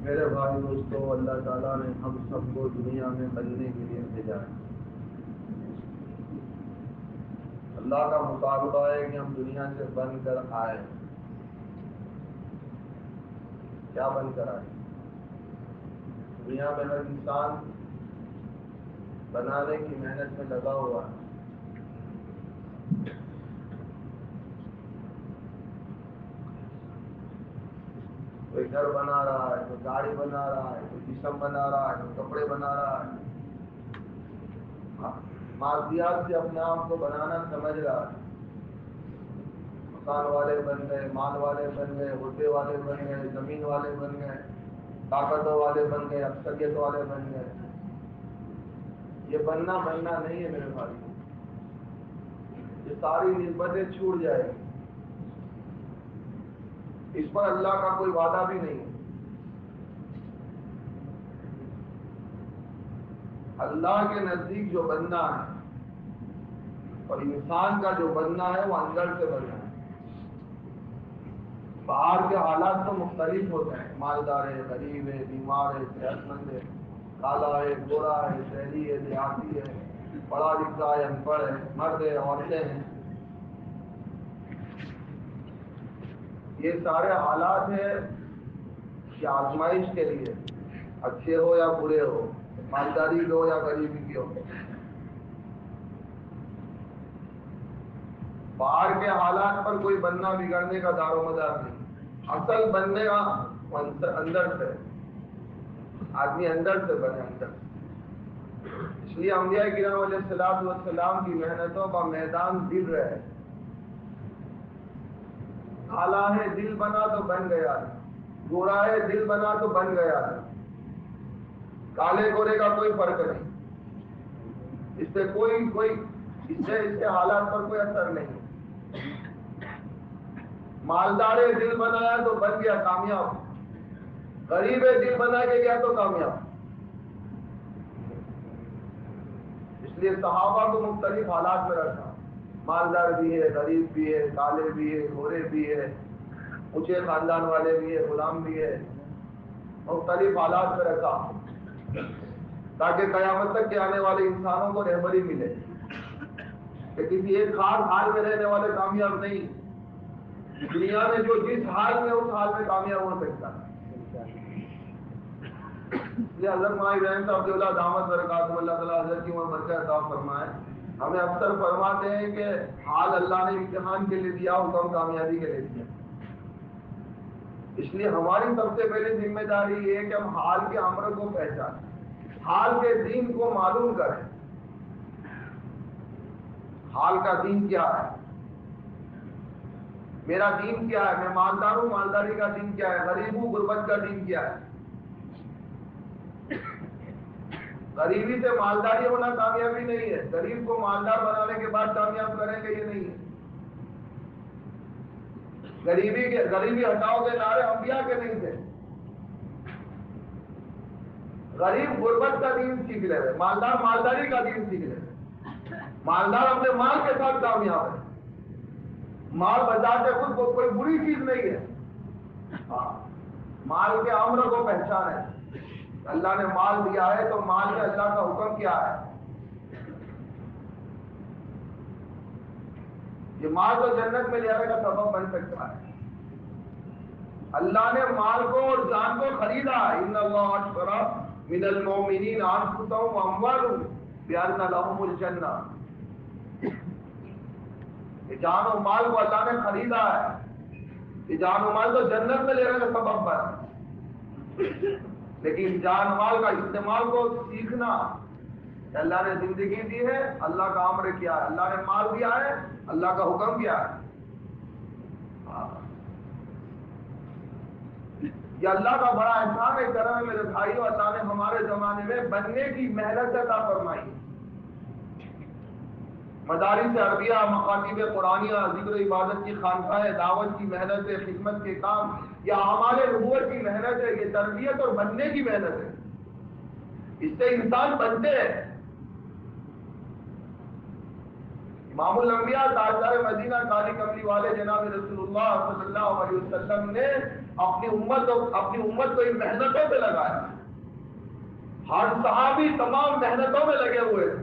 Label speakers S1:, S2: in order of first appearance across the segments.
S1: میرے بھائی دوستو، اللہ تعالیٰ نے ہم سب کو دنیا میں بننے کے لیے بھیجا ہے۔ اللہ کا مطالبہ ہے کہ ہم دنیا سے بن کر آئے۔ کیا بن کر آئے؟ دنیا میں ہر انسان بنانے کی محنت میں لگا ہوا ہے۔ کوئی گھر بنا رہا ہے، کوئی گاڑی بنا رہا ہے، کوئی جسم بنا رہا ہے، کوئی کپڑے بنا رہا ہے۔ مادیات سے اپنے آپ کو بنانا سمجھ رہا ہے۔ مکان والے بن گئے، مال والے بن گئے، عہدے والے بن گئے، زمین والے بن گئے، طاقتوں والے بن گئے، اکثریت والے بن گئے۔ یہ بننا نہیں ہے میرے بھائی، یہ ساری نسبتیں چھوٹ جائے گی۔ اس پر اللہ کا کوئی وعدہ بھی نہیں ہے۔ اللہ کے نزدیک جو بننا ہے اور انسان کا جو بننا ہے وہ اندر سے بننا ہے۔ باہر کے حالات تو مختلف ہوتے ہیں، مالدار ہے، غریب ہے، بیمار ہے، صحت مند ہے، کالا ہے، گورا ہے، شہری ہے، دیہاتی ہے، پڑھا لکھا ہے، ان پڑھ ہے، مرد ہے، عورتیں ہیں۔ یہ سارے حالات ہیں کہ آزمائش کے لیے، اچھے ہو یا برے ہو، مالداری ہو یا غریبی کی ہو۔ باہر کے حالات پر کوئی بننا بگڑنے کا دار و مدار نہیں، اصل بننے کا اندر سے، آدمی اندر سے بنے، اندر سے۔ اس لیے انبیاء کرام علیہ الصلوۃ والسلام کی محنتوں کا میدان دل رہے۔ کالا ہے دل بنا تو بن گیا، گورا ہے دل بنا تو بن گیا۔ کالے گورے کا کوئی فرق نہیں، اس سے حالات پر کوئی اثر نہیں۔ مالدار دل بنایا تو بن گیا کامیاب، غریب دل بنا کے گیا تو کامیاب۔ اس لیے صحابہ کو مختلف حالات میں رکھا، مالدار بھی ہے، غریب بھی ہے، کالے بھی ہے، گورے بھی ہے، اونچے خاندان والے بھی ہے، غلام بھی ہے، مختلف حالات میں رکھا تاکہ قیامت تک کے آنے والے انسانوں کو رہبری ملے کہ کسی ایک خاص حال میں رہنے والے کامیاب نہیں، دنیا میں جو جس حال میں اس حال میں کامیاب ہو سکتا ہے۔ یہ حضرت مائی بہن صاحب اللہ دامت برکاتہ، اللہ تعالیٰ حضرت کی عمر برکت عطا فرمائے، ہمیں اکثر فرماتے ہیں کہ حال اللہ نے امتحان کے لیے دیا، حکم کامیابی کے لیے دیا۔ اس لیے ہماری سب سے پہلی ذمہ داری یہ ہے کہ ہم حال کے امر کو پہچانیں، حال کے دین کو معلوم کریں۔ حال کا دین کیا ہے؟ میرا دین کیا ہے؟ میں مالدار ہوں، مالداری کا دین کیا ہے؟ غریب ہوں، غربت کا دین کیا ہے؟ غریبی سے مالداری ہونا کامیابی نہیں ہے، غریب کو مالدار بنانے کے بعد کامیاب کریں گے، یہ نہیں ہے۔ غریبی ہٹاؤ کے نعرے انبیاء کے نہیں تھے۔ غریب غربت کا دین سیکھ لے رہے، مالدار مالداری کا دین سیکھ لے رہے۔ مالدار اپنے مال کے ساتھ کامیاب ہے، مال بچاتے خود کو کوئی بری چیز نہیں ہے۔ ہاں، مال کے امر کو پہچانے، اللہ نے مال دیا ہے تو مال میں اللہ کا حکم کیا ہے۔ یہ مال تو جنت میں لے جانے کا سبب بن سکتا ہے۔ اللہ نے مال کو اور جان کو خریدا، ان اللہ اشتری من المؤمنین انفسهم واموالهم بان لهم الجنہ۔ یہ جان و مال کو اللہ نے خریدا ہے، یہ جان و مال تو جنت میں لے جانے کا سبب بن، لیکن جان مال کا استعمال کو سیکھنا۔ اللہ نے زندگی دی ہے، اللہ کا امر کیا ہے، اللہ نے مال دیا ہے، اللہ کا حکم کیا ہے۔ یہ اللہ کا بڑا احسان ہے، کرم ہے میرے بھائیو، اللہ نے ہمارے زمانے میں بننے کی محنت عطا فرمائی۔ مدارس عربیہ، مکاتب قرآنیہ، ذکر عبادت کی خانقاہ، دعوت کی محنت ہے، خدمت کے کام، یا ہمارے نبوت کی محنت ہے، یہ تربیت اور بننے کی محنت ہے۔ اس سے انسان بنتے ہیں۔ امام الانبیاء تاجدار مدینہ کالی کملی والے جناب رسول اللہ صلی اللہ علیہ وسلم نے اپنی امت کو ان محنتوں پہ لگایا. ہر صحابی تمام محنتوں میں لگے ہوئے تھے،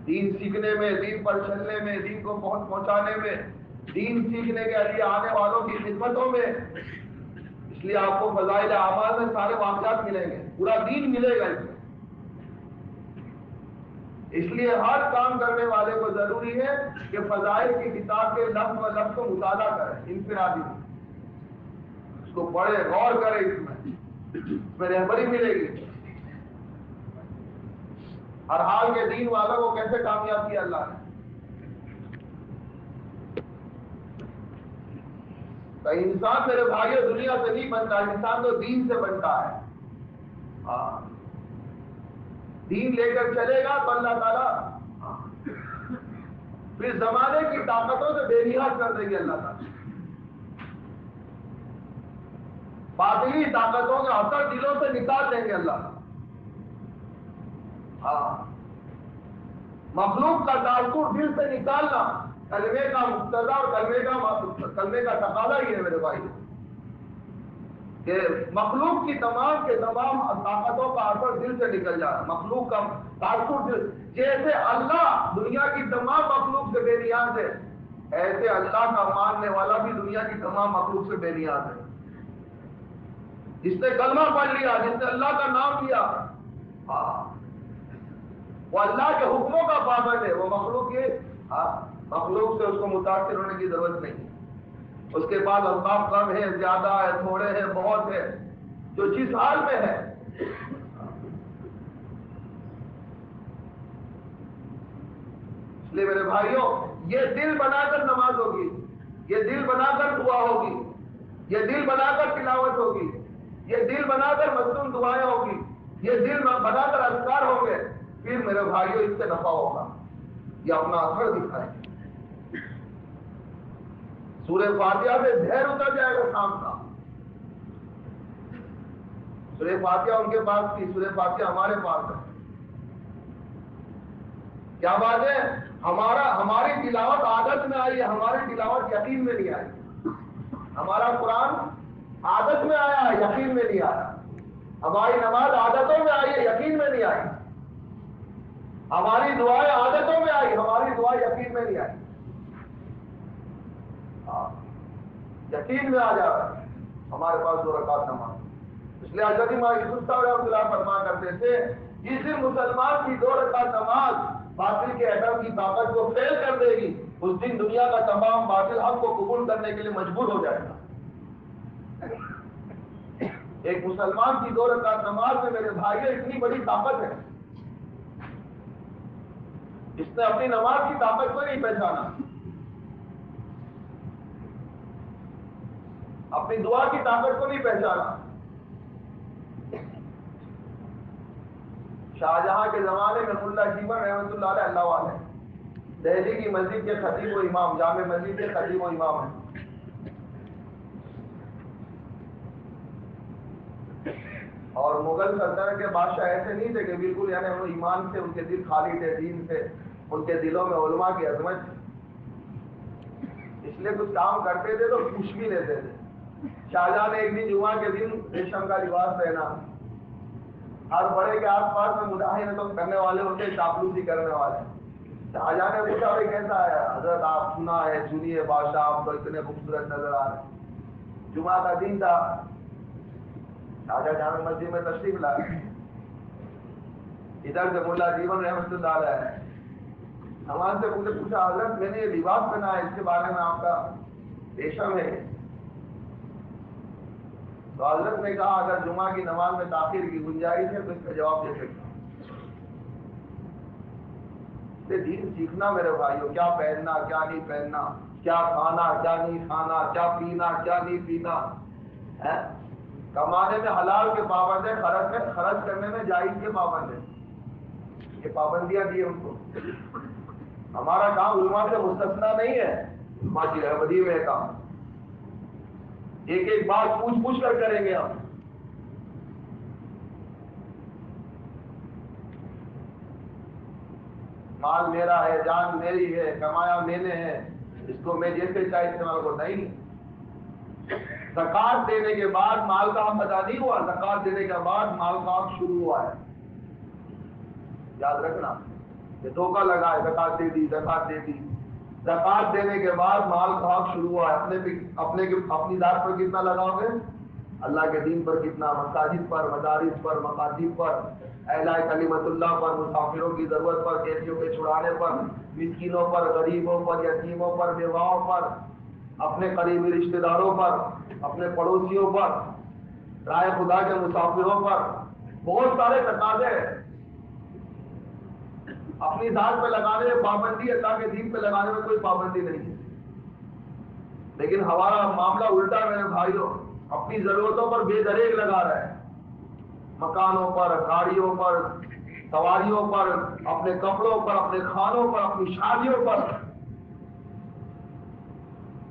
S1: دین سیکھنے میں، دین پر چلنے میں، دین کو پہنچانے میں، دین سیکھنے کے لیے آنے والوں کی خدمتوں میں. اس لیے آپ کو فضائل اعمال میں سارے واقعات ملیں گے، پورا دین ملے گا اس میں. اس لیے ہر کام کرنے والے کو ضروری ہے کہ فضائل کی کتاب کے لفظ و لفظ کو مطالعہ کرے، انفرادی اس کو پڑھے، غور کرے، اس میں رہبری ملے گی. ہر حال کے دین والوں کو کیسے کامیاب کیا اللہ نے. تو انسان میرے بھائیوں دنیا سے نہیں بنتا، انسان تو دین سے بنتا ہے. ہاں، دین لے کر چلے گا تو اللہ تعالیٰ پھر زمانے کی طاقتوں سے بے نیاز کر دیں گے. اللہ تعالیٰ باطلی طاقتوں کے اثر دلوں سے نکال دیں گے. اللہ ہاں، مخلوق کا تاثر دل سے نکالنا کلمے کا مقتضا اور کلمے کا تقاضا ہی ہے میرے بھائی، کہ مخلوق کی تمام کے تمام طاقتوں کا اثر دل سے نکل جائے. مخلوق کا تاثر دل، جیسے اللہ دنیا کی تمام مخلوق سے بے نیاز ہے، ایسے اللہ کا ماننے والا بھی دنیا کی تمام مخلوق سے بے نیاز ہے. جس نے کلمہ پڑھ لیا، جس نے اللہ کا نام لیا، وہ اللہ کے حکموں کا پابند ہے. وہ مخلوق سے اس کو متاثر ہونے کی ضرورت نہیں. اس کے بعد اسباب کم ہے، زیادہ ہے، تھوڑے ہیں، بہت ہے، جو جس حال میں ہے. اس لیے میرے بھائیوں، یہ دل بنا کر نماز ہوگی، یہ دل بنا کر دعا ہوگی، یہ دل بنا کر تلاوت ہوگی، یہ دل بنا کر مصنون دعائیں ہوگی، یہ دل بنا کر اذکار ہوں گے. پھر میرے بھائیوں اس سے نفع ہوگا، یہ اپنا اثر دکھائے. سورہ فاتحہ سے زہر اتر جائے گا شام کا. سورہ فاتحہ ان کے پاس تھی، سورہ فاتحہ ہمارے پاس ہے. کیا بات ہے؟ ہماری تلاوت عادت میں آئی ہے، ہماری تلاوت یقین میں نہیں آئی. ہمارا قرآن عادت میں آیا ہے، یقین میں نہیں آیا. ہماری نماز عادتوں میں آئی ہے، یقین میں نہیں آئی. ہماری دعائیں عادتوں میں آئی، ہماری دعا یقین میں نہیں آئی. یقین میں آ جا رہا ہے ہمارے پاس 2 رکعت نماز. اس لیے حضرت امام یوسف صاحب رحمۃ اللہ فرما کرتے تھے، جس دن مسلمان کی 2 رکعت نماز باطل کے ایٹم کی طاقت کو فیل کر دے گی، اس دن دنیا کا تمام باطل حق کو قبول کرنے کے لیے مجبور ہو جائے گا. ایک مسلمان کی 2 رکعت نماز میں میرے بھائیوں اتنی بڑی طاقت ہے. اس نے اپنی نماز کی طاقت کو نہیں پہچانا، اپنی دعا کی طاقت کو نہیں پہچانا. شاہجہاں کے زمانے میں ملا جیون رحمۃ اللہ علیہ اللہ والے دہلی کی مسجد کے خطیب و امام، جامع مسجد کے خطیب و امام ہیں. اور مغل سلطنت کے بادشاہ ایسے نہیں تھے کہ بالکل یعنی وہ ایمان سے ان کے دل خالی تھے، دین سے ان کے دلوں میں علماء کی عظمت. اس لیے کچھ کام کرتے تھے تو خوش بھی لیتے تھے. شاہجہاں نے ایک دن جمعہ کے دن ریشم کا لباس پہنا. ہر بڑے کے آس پاس میں مداحنتوں کرنے والے ہوتے، چاپلوسی کرنے والے. شاہجہاں نے پوچھا بھائی کیسا ہے؟ حضرت آپ سنا ہے، سنیے بادشاہ آپ تو اتنے خوبصورت نظر آ رہے. جمعہ کا دن تھا، شاہجہاں جامع مسجد میں تشریف لائے. ادھر سے ملا جیون رحمۃ اللہ علیہ ہمارے سے پوچھا حضرت میں نے یہ لباس پہنا ہے، اس کے بارے میں آپ کا ریشم ہے. تو حضرت نے کہا اگر جمعہ کی نماز میں تاخیر کی گنجائش ہے تو اس کا جواب دے سکتا ہوں. دین سیکھنا میرے بھائیوں، کیا پہننا کیا نہیں پہننا، کیا کھانا کیا نہیں کھانا، کیا پینا کیا نہیں پینا. کمانے میں حلال کے پابند ہے، خرچ کرنے میں جائز کے پابند ہے. یہ پابندیاں دی ان کو. ہمارا کام علماء سے مستثنا نہیں ہے، علماء کی رہبری میں کام. ایک ایک بات پوچھ کر کریں گے ہم. مال میرا ہے، جان میری ہے، کمایا میں نے ہے، اس کو میں جیسے چاہے استعمال کروں. نہیں، زکات دینے کے بعد مال کا حق ادا نہیں ہوا، زکات دینے کے بعد مال کا حق شروع ہوا ہے. یاد رکھنا، یہ دھوکہ لگا ہے، زکات دے دی، زکات دے دی. زکات دینے کے بعد مال کا حق شروع ہوا ہے. اپنی ذات پر کتنا لگاؤ گے؟ اللہ کے دین پر کتنا؟ مساجد پر، مدارس پر، مکاتب پر، اہل کلمت اللہ پر، مسافروں کی ضرورت پر، قیدیوں کے چھڑانے پر، مسکینوں پر، غریبوں پر، یتیموں پر، بیواؤں پر، اپنے قریبی رشتہ داروں پر، اپنے پڑوسیوں پر، رائے خدا کے مسافروں پر. بہت سارے تقاضے ہیں. اپنی ذات پہ لگانے میں پابندی، اللہ کے دین پہ لگانے میں کوئی پابندی نہیں ہے. لیکن ہمارا معاملہ الٹا ہے میرے بھائیوں. اپنی ضرورتوں پر بے دریغ لگا رہے ہیں، مکانوں پر، گاڑیوں پر، سواریوں پر، اپنے کپڑوں پر، اپنے کھانوں پر، اپنی شادیوں پر.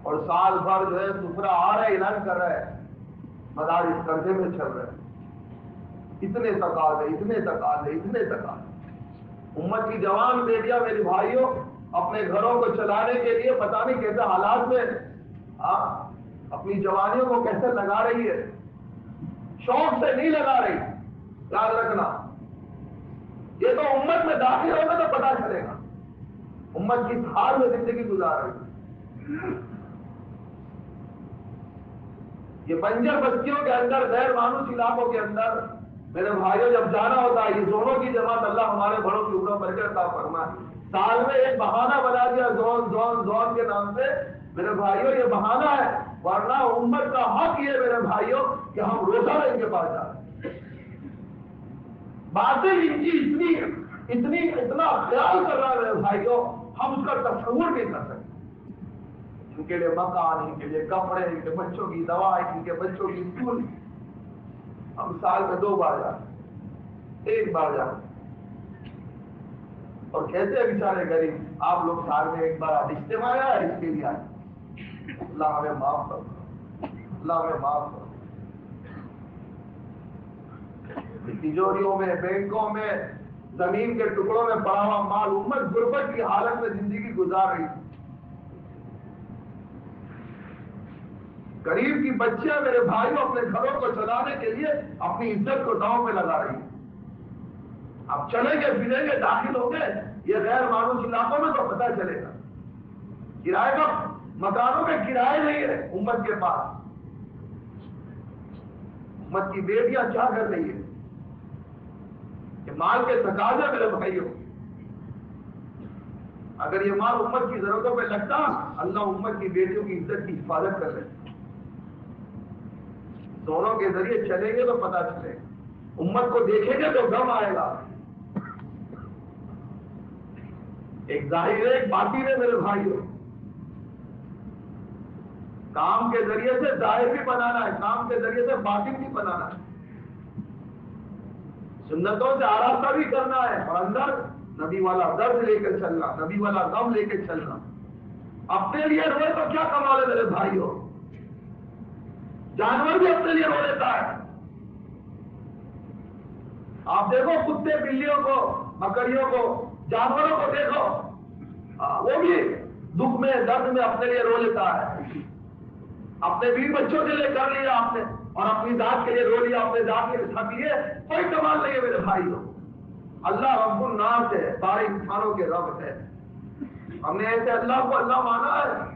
S1: اور سال بھر جو ہے سفرہ آ رہے اعلان کر رہے ہیں، مدارس قرضے میں چل رہے ہیں. اتنے تقاضے، اتنے تقاضے، اتنے تقاضے. امت کی جوان بیٹیاں میرے بھائیوں اپنے گھروں کو چلانے کے لیے پتہ نہیں کیسے حالات میں اپنی جوانیوں کو کیسے لگا رہی ہے. شوق سے نہیں لگا رہی. یاد رکھنا، یہ تو امت میں داخل ہوگا تو پتہ چلے گا امت کس حال میں زندگی گزار رہی ہے. یہ بنجر بستیوں کے اندر، غیر مانوس علاقوں کے اندر میرے بھائیوں جب جانا ہوتا ہے، یہ زونوں کی جماعت اللہ ہمارے بڑوں کے اوپر برکت عطا فرمائے. سال میں ایک بہانہ بنا دیا زون زون زون کے نام سے. میرے بھائیوں یہ بہانہ ہے، ورنہ امت کا حق یہ میرے بھائیوں کہ ہم روزہ ان کے پاس جائیں. باتیں ان کی اتنا خیال کر رہا ہے میرے بھائیوں، ہم اس کا تصور نہیں کر سکتے. ان کے لیے مکان، ان کے لیے کپڑے، ان کے بچوں کی دوائی، ان کے بچوں کی اسکول. ہم سال میں 2 بار جاتے، 1 بار جاتے. اور کہتے ہیں بیچارے غریب، آپ لوگ سال میں 1 بار آتے، اجتماع ہے اس کے لیے آئے. اللہ ہمیں معاف کرو، اللہ ہمیں معاف کرو. تجوریوں میں، بینکوں میں، زمین کے ٹکڑوں میں پڑا ہوا مال، امت غربت کی حالت میں زندگی گزار رہی. غریب کی بچیاں میرے بھائیوں اپنے گھروں کو چلانے کے لیے اپنی عزت کو داؤں میں لگا رہی ہیں. اب چلیں گے پھریں گے، داخل ہو گئے یہ غیر مانوس علاقوں میں تو پتہ چلے گا. کرائے کا مکانوں میں کرائے نہیں ہے امت کے پاس. امت کی بیٹیاں کیا کر رہی ہے؟ کہ مال کے تقاضے میرے بھائیوں، اگر یہ مال امت کی ضرورتوں پہ لگتا، اللہ امت کی بیٹیوں کی عزت کی حفاظت کر رہے. دونوں کے ذریعے چلیں گے تو پتہ چلے گا. امت کو دیکھیں گے تو غم آئے گا. ایک ظاہر ہے، ایک باطن ہے میرے بھائیوں. کام کے ذریعے سے ظاہر بھی بنانا ہے، کام کے ذریعے سے باطن بھی بنانا ہے. سنتوں سے آراستہ بھی کرنا ہے، اور اندر نبی والا درد لے کر چلنا، نبی والا غم لے کے چلنا. اپنے لیے روئے تو کیا کمال ہے میرے بھائیوں. جانور بھی اپنے لیے رو لیتا ہے. آپ دیکھو کتے بلیوں کو، مکڑیوں کو، جانوروں کو دیکھو، وہ بھی دکھ میں، درد میں اپنے لیے رو لیتا ہے. اپنے بیوی بچوں کے لیے کر لیا آپ نے، اور اپنی ذات کے لیے رو لیا، اپنے ذات کے ساتھ لیے. کوئی کمال نہیں ہے میرے بھائیوں. اللہ رب الناس ہے، سارے انسانوں کے رب ہے. ہم نے ایسے اللہ کو اللہ مانا ہے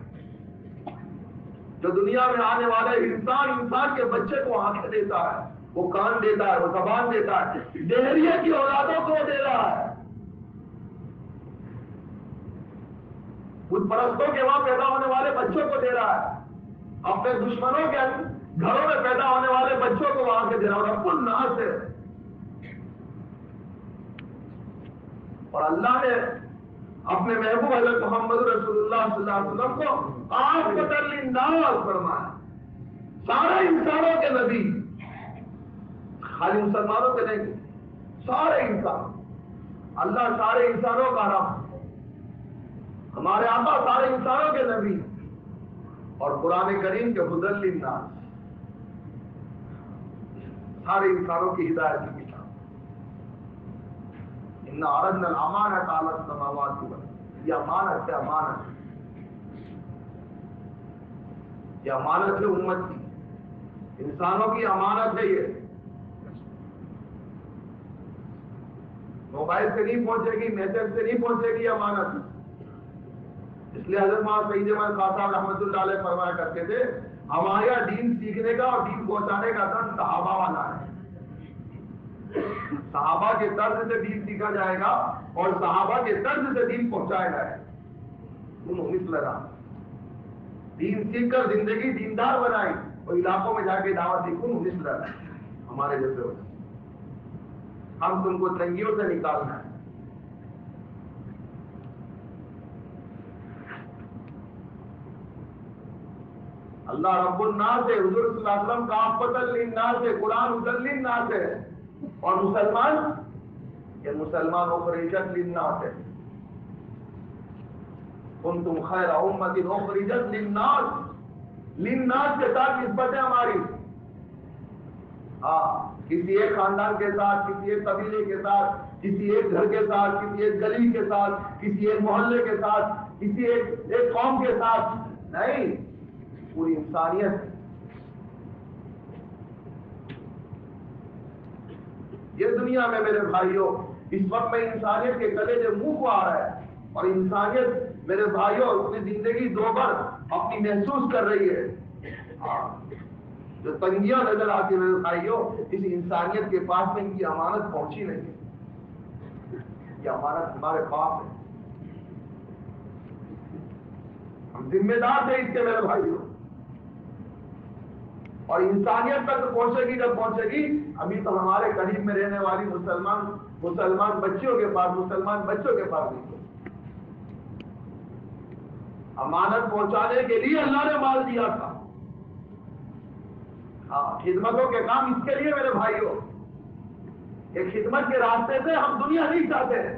S1: جو دنیا میں آنے والے انسان کے بچے کو آنکھیں دیتا ہے، وہ کان دیتا ہے، وہ زبان دیتا ہے. ڈہریے کی اولادوں کو دے رہا ہے. بت پرستوں کے وہاں پیدا ہونے والے بچوں کو دے رہا ہے. اپنے دشمنوں کے گھروں میں پیدا ہونے والے بچوں کو وہاں کے دے رہا ہے. رب الناس ہے. اور اللہ نے اپنے محبوب حضرت محمد رسول اللہ صلی اللہ علیہ وسلم کو آفۃ للناس فرمایا. سارے انسانوں کے نبی، خالی مسلمانوں کے نہیں، سارے انسان. اللہ سارے انسانوں کا رب، ہمارے آقا سارے انسانوں کے نبی، اور قرآن کریم کے ہدی للناس، سارے انسانوں کی ہدایت کی کتاب. اِنَّا عَرَضْنَا الْأَمَانَةَ عَلَى السَّمَاوَاتِ وَالْأَرْضِ، یہ امانت ہے، امانت، یہ امانت ہے امت کی، انسانوں کی امانت ہے یہ. موبائل سے نہیں پہنچے گی، میسج سے نہیں پہنچے گی امانت. اس لیے حضرت مولانا سعید احمد خان صاحب رحمۃ اللہ علیہ فرمایا کرتے تھے ہمارے یہاں دین سیکھنے کا اور دین پہنچانے کا طرز صحابہ والا ہے. صحابہ کے طرز سے دین سیکھا جائے گا اور صحابہ کے طرز سے دین پہنچایا جائے گا. دین سیکھ کر زندگی دیندار بنائی اور علاقوں میں جا کے دعوت دی ہمارے جیسے ہو. ہم تم کو تنگیوں سے نکالنا ہے. اللہ رب الناس ہے، حضور صلی اللہ علیہ وسلم کافۃ للناس ہے، قرآن ہدی للناس ہے. اور مسلمان، یہ مسلمان اخرجت للناس ہے. کنتم خیر امۃ اخرجت للناس، للناس کے ساتھ نسبت ہے ہماری. ہاں، کسی ایک خاندان کے ساتھ، کسی ایک قبیلے کے ساتھ، کسی ایک گھر کے ساتھ، کسی ایک گلی کے ساتھ، کسی ایک محلے کے ساتھ، کسی ایک قوم کے ساتھ نہیں، پوری انسانیت. یہ دنیا میں میرے بھائیوں اس وقت میں انسانیت کے گلے جو منہ کو آ رہا ہے، اور انسانیت میرے بھائیوں اپنی زندگی دوبر اپنی محسوس کر رہی ہے. جو تنگیاں نظر آتی ہیں میرے بھائیوں، اس انسانیت کے پاس میں ان کی امانت پہنچی نہیں. یہ امانت ہمارے پاس ہے، ہم ذمہ دار تھے اس کے میرے بھائیوں. اور انسانیت تک پہنچے گی جب پہنچے گی. ابھی تو ہمارے قریب میں رہنے والی مسلمان بچیوں کے پاس نہیں. امانت پہنچانے کے لیے اللہ نے مال دیا تھا. ہاں، خدمتوں کے کام اس کے لیے میرے بھائیوں، کہ خدمت کے راستے سے ہم دنیا نہیں چاہتے ہیں.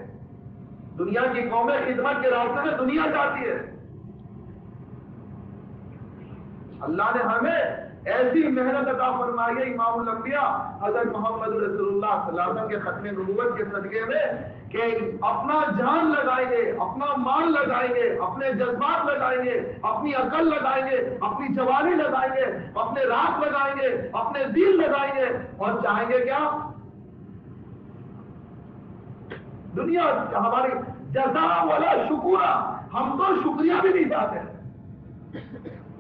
S1: دنیا کی قومیں خدمت کے راستے سے دنیا چاہتی ہے. اللہ نے ہمیں ایسی محنت عطا فرمائی ہے. امام الانبیاء حضرت محمد رسول اللہ صلی اللہ علیہ وسلم کے ختم نبوت کے صدقے میں کہ اپنا جان لگائیں گے، اپنا مال لگائیں گے، اپنے جذبات لگائیں گے، اپنی عقل لگائیں گے، اپنی جوانی لگائیں گے، اپنے رات لگائیں گے، اپنے دل لگائیں گے، اور چاہیں گے کیا؟ دنیا ہماری جزا والا شکورا. ہم تو شکریہ بھی نہیں چاہتے.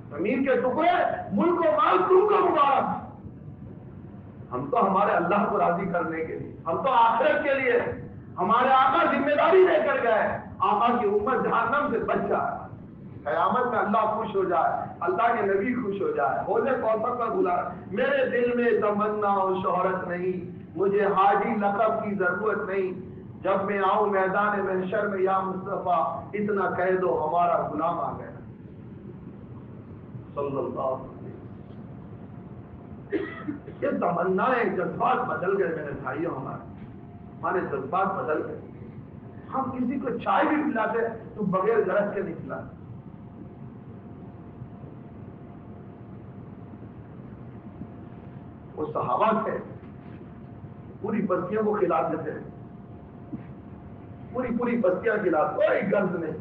S1: زمین کے ٹکڑے، ملک و مال تم کو مبارک. ہم تو ہمارے اللہ کو راضی کرنے کے لیے، ہم تو آخرت کے لیے ہمارے آقا ذمہ داری لے کر گئے. آقا کی امت جہنم سے بچ جائے، قیامت میں اللہ خوش ہو جائے، اللہ کے نبی خوش ہو جائے. حوض کوثر کا بلا، میرے دل میں تمنا و شہرت نہیں، مجھے حاجی لقب کی ضرورت نہیں. جب میں آؤں میدان محشر میں یا مصطفیٰ، اتنا کہہ دو ہمارا غلام آ گیا. صلی اللہ علیہ وسلم. یہ تمنائیں، جذبات بدل گئے میرے بھائیوں. ہمارے جذبات بدل گئے. ہم کسی کو چائے بھی پلاتے تو بغیر غرض کے نہیں پلاتے. وہ صحابہ تھے، پوری بستیوں کو کھلاتے تھے، پوری بستیاں کھلاتے، کوئی غرض نہیں.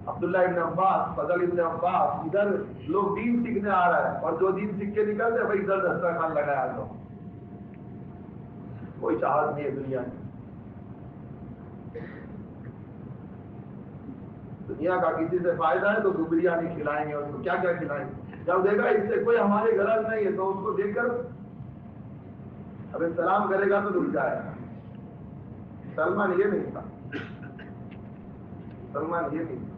S1: عبداللہ ابن عباس، فضل ابن عباس، ادھر لوگ دین سیکھنے آ رہا ہے، اور جو دین سیکھ کے نکلتے بھائی ادھر دسترخوان لگایا تو کوئی چاہت نہیں ہے دنیا میں. دنیا کا کسی سے فائدہ ہے تو بریانی کھلائیں گے، اس کو کیا کیا کھلائیں گے. جب دیکھا اس سے کوئی ہماری غرض نہیں ہے تو اس کو دیکھ کر اب سلام کرے گا تو رک جائے گا. سلمان یہ نہیں تھا، سلمان یہ نہیں تھا.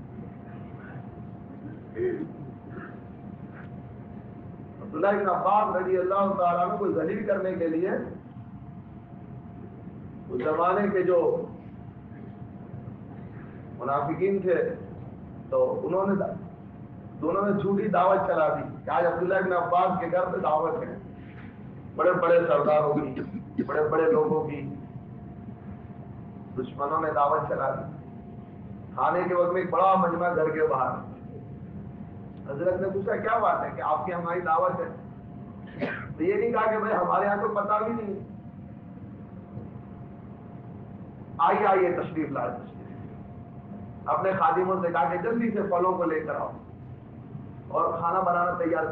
S1: عبداللہ ابن عباس رضی اللہ تعالیٰ عنہ کو ذلیل کرنے کے لیے اس زمانے کے جو منافقین تھے تو انہوں نے دونوں نے جھوٹی دعوت چلا دی کہ آج عبداللہ ابن عباس کے گھر پہ دعوت ہے. بڑے بڑے سرداروں کی، بڑے بڑے لوگوں کی، دشمنوں نے دعوت چلا دی. کھانے کے وقت میں ایک بڑا مجمع گھر کے باہر. حضرت نے پوچھا کیا بات ہے کہ آپ کی ہماری دعوت ہے؟ تو یہ نہیں کہا کہ بھائی ہمارے یہاں تو پتہ بھی نہیں. آئیے تشریف لائے، اپنے خادموں سے کہا کہ جلدی سے پھلوں کو لے کر آؤ اور کھانا بنانا تیار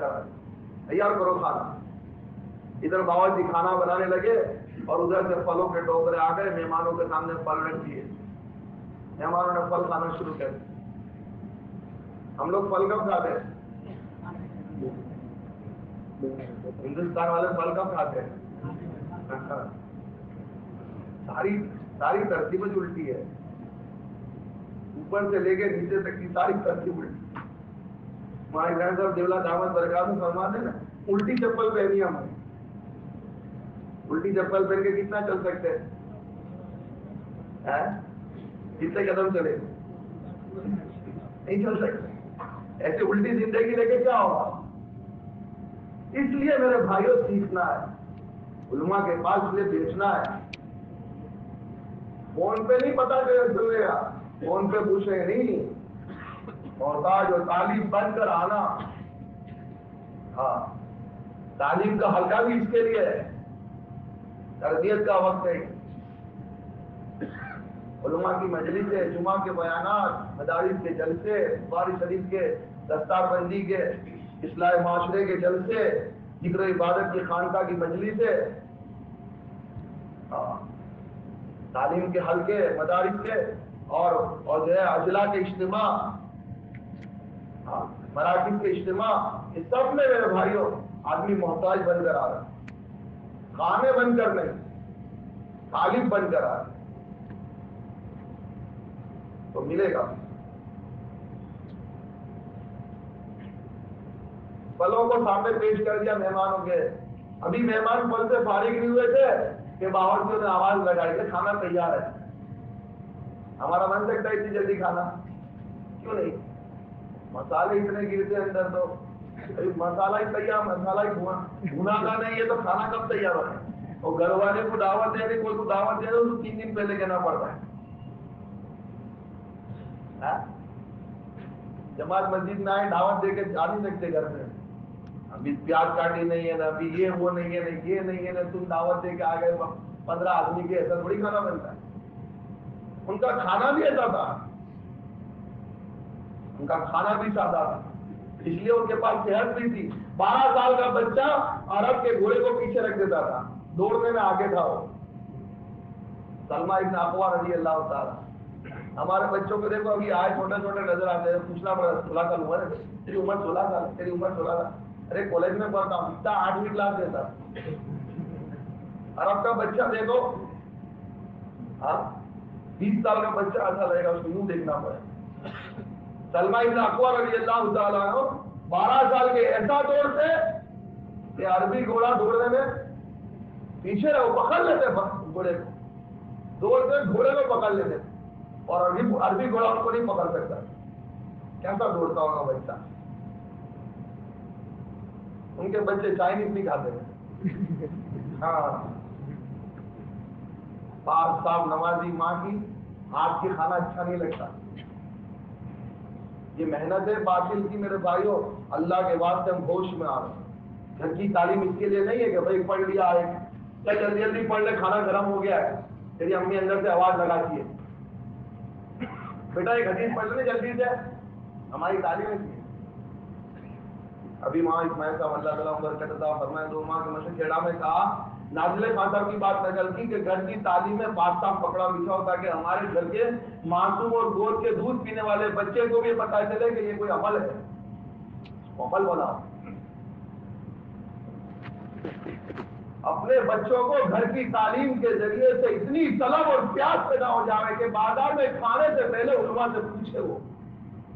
S1: کرو کھانا۔ ادھر باورچی کھانا بنانے لگے اور ادھر سے پھلوں کے ٹوکرے آ گئے، مہمانوں کے سامنے پھل رکھ دیے، مہمانوں نے پھل کھانا شروع کر دیا۔ ہم لوگ پھل کب کھاتے ہیں؟ ہندوستان والے پھل کب کھاتے ہیں؟ ساری ترتیب الٹی ہے، اوپر سے لے کے نیچے تک کی ساری ترتیب الٹی۔ ہمارے گھر صاحب دیولا دعوت برکات فرماتے ہیں نا، الٹی چپل پہنی ہم نے، الٹی چپل پہن کے کتنا چل سکتے ہیں؟ کتنے قدم چلے؟ نہیں چل سکتے۔ ایسے الٹی زندگی لے کے کیا ہوگا؟ اس لیے میرے بھائیوں سیکھنا ہے، علماء کے پاس اس لیے بیچنا ہے۔ فون پہ نہیں پتا چلے گا، فون پہ پوچھے نہیں، محتاج اور تعلیم بن کر آنا۔ ہاں، تعلیم کا حلقہ بھی اس کے لیے ہے، تربیت کا وقت ہے۔ علماء کی مجلسیں، جمعہ کے بیانات، مدارس کے جلسے، بخاری شریف کے دستار بندی کے، اصلاح معاشرے کے جلسے، ذکر و عبادت کی خانقاہ کی مجلسیں، تعلیم کے حلقے، مدارس کے اور جو ہے اضلاع کے اجتماع، مراکز کے اجتماع، اس سب میں میرے بھائیوں آدمی محتاج بن کر آ رہا ہے، خانے بن کر نہیں، طالب بن کر آ رہا ہے، تو ملے گا۔ پھلوں کو سامنے پیش کر دیا مہمانوں کے، ابھی مہمان پھل سے فارغ نہیں ہوئے تھے کہ باورچیوں نے آواز لگائی کہ کھانا تیار ہے۔ ہمارا من سکتا ہے اتنی جلدی کھانا؟ کیوں نہیں؟ مسالے اتنے گرتے ہیں اندر، تو مسالہ ہی تیار، مسالہ ہی بھونا کا نہیں ہے تو کھانا کب تیار ہوتا ہے؟ اور گھر والے کو دعوت دے دے، کوئی کو دعوت دے دے تو 3 دن پہلے کہنا پڑتا ہے۔ جماعت مسجد میں آئے، دعوت دے کے جا نہیں سکتے گھر میں، ابھی پیاز کاٹی نہیں ہے نا، ابھی یہ وہ نہیں ہے نا، یہ نہیں ہے نا، تم دعوت دے کے آ گئے 15 آدمی کے، ایسا تھوڑی کھانا بنتا ہے۔ ان کا کھانا بھی ایسا تھا، ان کا کھانا بھی سادہ تھا، اس لیے ان کے پاس صحت بھی تھی۔ 12 سال کا بچہ عرب کے گھوڑے کو پیچھے رکھ دیتا تھا، دوڑنے میں آگے تھا وہ، سلمہ ابن اقوا رضی اللہ تعالیٰ۔ ہمارے بچوں کو دیکھو، ابھی آئے چھوٹے چھوٹے نظر آتے ہیں، پوچھنا پڑا 16 سال عمر ہے، تیری عمر 16 سال، تیری عمر 16 سال، ارے کالج میں پڑھتا ہوں، اتنا 8ویں کلاس دیتا۔ عرب کا بچہ دیکھو، 20 سال کا بچہ ایسا لگے گا، اس کو یوں دیکھنا پڑے۔ سلمہ ابن اقوا رضی اللہ تعالیٰ عنہ 12 سال کے ایسا دوڑتے کہ عربی گھوڑا دوڑنے میں پیچھے رہو، پکڑ لیتے گھوڑے کو، دوڑتے گھوڑے کو پکڑ لیتے، اور عربی گھوڑا ان کو نہیں پکڑ سکتا۔ کیسا دوڑتا ہوگا بچہ؟ ان کے بچے چائنیز نہیں کھاتے ہیں، ہاں، پاک صاحب نمازی ماں کی ہاتھ کی کھانا اچھا نہیں لگتا۔ یہ محنت ہے باطل کی میرے بھائیوں، اللہ کے واسطے ہم ہوش میں آ رہے ہیں۔ گھر کی تعلیم اس کے لیے نہیں ہے کہ بھائی پڑھ لیا ہے، کیا جلدی جلدی پڑھ لے، کھانا گرم ہو گیا ہے، تیری امی اندر سے آواز لگاتی ہے، بیٹا ایک حدیث پڑھ لے جلدی سے، ہماری تعلیم ہے۔ ابھی وہاں اسماعیل صاحب اللہ تعالیٰ برکت عطا فرمائے، 2 ماہ کے مشرق کھیڑا میں کہا، نازل خان صاحب کی بات نقل کی کہ گھر کی تعلیم میں پاک صاف پکڑا بچھا ہو، تاکہ ہمارے گھر کے معصوم اور گود کے دودھ پینے والے بچے کو بھی پتا چلے کہ یہ کوئی عمل ہے، عمل بناؤ۔ اپنے بچوں کو گھر کی تعلیم کے ذریعے سے اتنی طلب اور پیاس پیدا ہو جائے کہ بازار میں کھانے سے پہلے علماء سے پوچھے وہ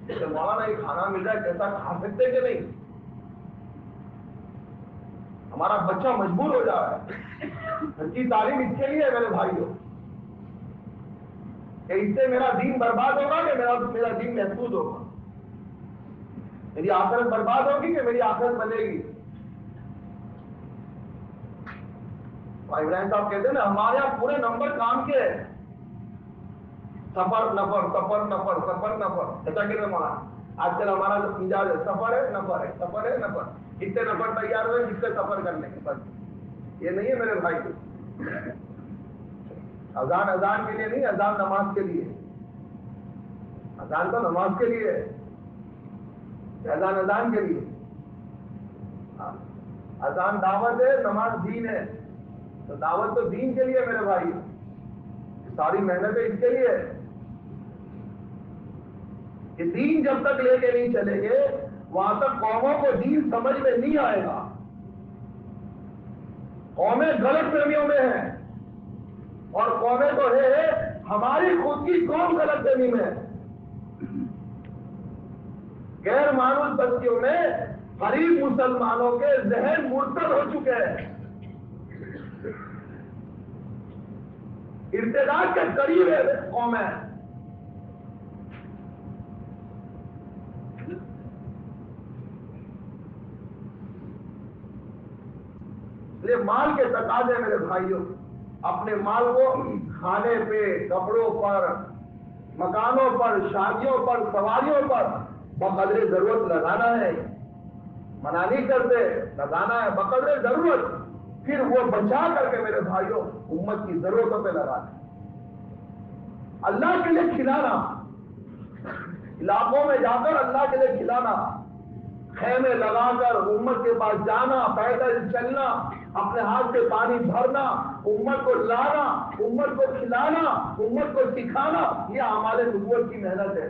S1: کہ مولانا یہ کھانا مل رہا ہے، کیسا کھا سکتے کہ نہیں؟ ہمارا بچہ مجبور ہو جا رہا ہے۔ گھر کی تعلیم اس کے لیے ہے میرے بھائیوں، کہ اس سے میرا دین برباد ہوگا کہ میرا دین محفوظ ہوگا، میری آخرت برباد ہوگی کہ میری آخرت بنے گی۔ ابراہیم صاحب کہتے ہیں نا، ہمارے یہاں پورے نمبر کام کے ہیں، سفر نفر، سفر نفر، سفر نفر، ایسا کہ مولانا آج کل ہمارا جو مزاج ہے، سفر ہے نفر ہے، سفر ہے نفر، کتنے نفر تیار ہوئے جس سے سفر کرنے کے، بس یہ نہیں ہے میرے بھائی۔ اذان اذان کے لیے نہیں، اذان نماز کے لیے. اذان تو نماز کے لیے ہے، اذان اذان کے لیے. اذان دعوت ہے، نماز دین ہے. تو دعوت تو دین کے لیے میرے بھائی، ساری محنتیں اس کے لیے ہے کہ دین جب تک لے کے نہیں چلیں گے وہاں تک قوموں کو دین سمجھ میں نہیں آئے گا. قومیں غلط فہمیوں میں ہیں، اور قومیں تو ہے ہماری خود کی قوم غلط فہمی میں ہے. غیر معروف بستیوں میں غریب مسلمانوں کے ذہن مرتد ہو چکے ہیں، ارتداد کے قریب ہے قومیں. مال کے تقاضے میرے بھائیوں، اپنے مال کو کھانے پہ، کپڑوں پر، مکانوں پر، شادیوں پر، سواریوں پر بقدر ضرورت لگانا ہے. منع نہیں کرتے، لگانا ہے بقدر ضرورت. پھر وہ بچا کر کے میرے بھائیوں امت کی ضرورتوں پہ لگانا. اللہ کے لیے کھلانا، علاقوں میں جا کر اللہ کے لیے کھلانا، خیمے لگا کر امت کے پاس جانا، پیدل چلنا، اپنے ہاتھ سے پانی بھرنا، امت کو لانا، امت کو کھلانا، امت کو سکھانا، یہ ہمارے نبوت کی محنت ہے.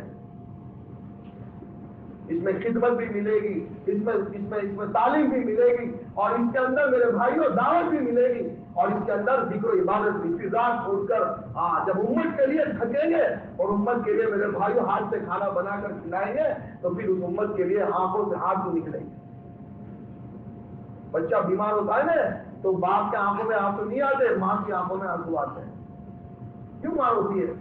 S1: اس میں خدمت بھی ملے گی، اس میں تعلیم بھی ملے گی، اور اس کے اندر میرے بھائیوں دعوت بھی ملے گی، اور اس کے اندر ذکر و عبادت بھی. فضا چھوڑ کر جب امت کے لیے تھکیں گے اور امت کے لیے میرے بھائیوں ہاتھ سے کھانا بنا کر کھلائیں گے تو پھر اس امت کے لیے آنکھوں سے ہاتھ بھی نکلیں گے. بچہ بیمار ہوتا ہے نا تو باپ کے آنکھوں میں آنسو نہیں آتے، ماں کی آنکھوں میں آنسو آتے ہیں. کیوں مار ہوتی ہے؟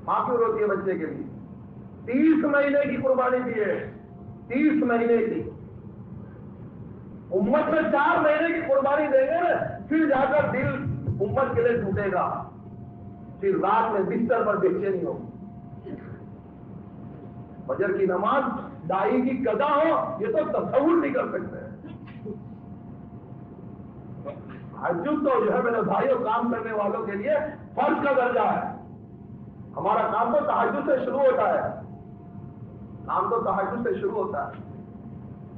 S1: ماں کیوں روتی ہے بچے کے لیے؟ 30 مہینے کی قربانی دی ہے، 30 مہینے کی. امت میں 4 مہینے کی قربانی دیں گے نا پھر جا کر دل امت کے لیے ٹوٹے گا، پھر رات میں بستر پر بے چینی ہوگی. فجر کی نماز دائی کی قضا ہو یہ تو تصور نہیں کر سکتے. تہجد تو جو ہے میرے بھائیوں کام کرنے والوں کے لیے فرض کا درجہ ہے. ہمارا کام تو تہجد سے شروع ہوتا ہے، کام تو تہجد سے شروع ہوتا ہے.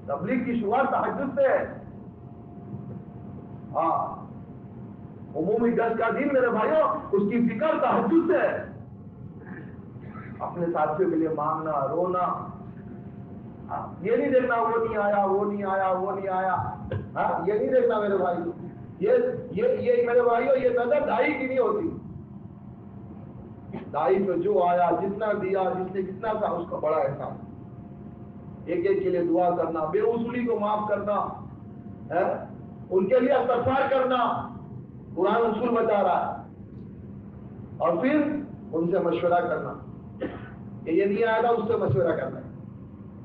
S1: تبلیغ کی شروعات تہجد سے ہے. عمومی گز کا دن میرے بھائیوں اس کی فکر تہجد سے ہے. اپنے ساتھیوں کے لیے مانگنا، رونا، یہ نہیں دیکھنا وہ نہیں آیا، وہ نہیں آیا، وہ نہیں آیا. یہ نہیں دیکھنا میرے بھائی. یہ میرے بھائیوں یہ نظر دائی کی نہیں ہوتی. دائی کو جو آیا، جتنا دیا، جس نے جتنا تھا اس کا بڑا احسان. ایک ایک کے لیے دعا کرنا، بے وصولی کو معاف کرنا، ان کے لیے استغفار کرنا قرآن اصول بتا رہا ہے. اور پھر ان سے مشورہ کرنا کہ یہ نہیں آیا تھا، اس سے مشورہ کرنا ہے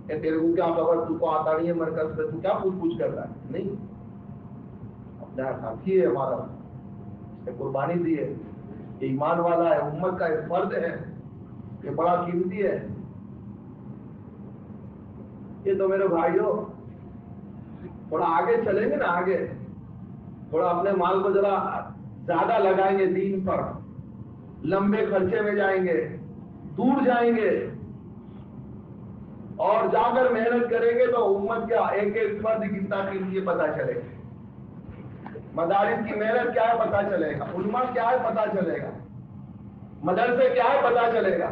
S1: کہ تیرے کو کیا خبر، تو کو آتا نہیں ہے مرکز پہ، تو کیا پوچھ کر رہا ہے. نہیں، اپنا ساتھی ہے ہمارا، اس نے قربانی دی ہے، یہ ایمان والا ہے، امت کا ایک فرد ہے، یہ بڑا قیمتی ہے. یہ تو میرے بھائیوں تھوڑا آگے چلیں گے نا، آگے تھوڑا اپنے مال کو ذرا زیادہ لگائیں گے، دین پر لمبے خرچے میں جائیں گے، دور جائیں گے، اور جا کر محنت کریں گے تو امت کا ایک ایک فرد کتنا قیمتی پتہ چلے گا. مدارس کی محنت کیا ہے پتہ چلے گا، علماء کیا ہے پتہ چلے گا، مدرسے کیا ہے پتہ چلے گا.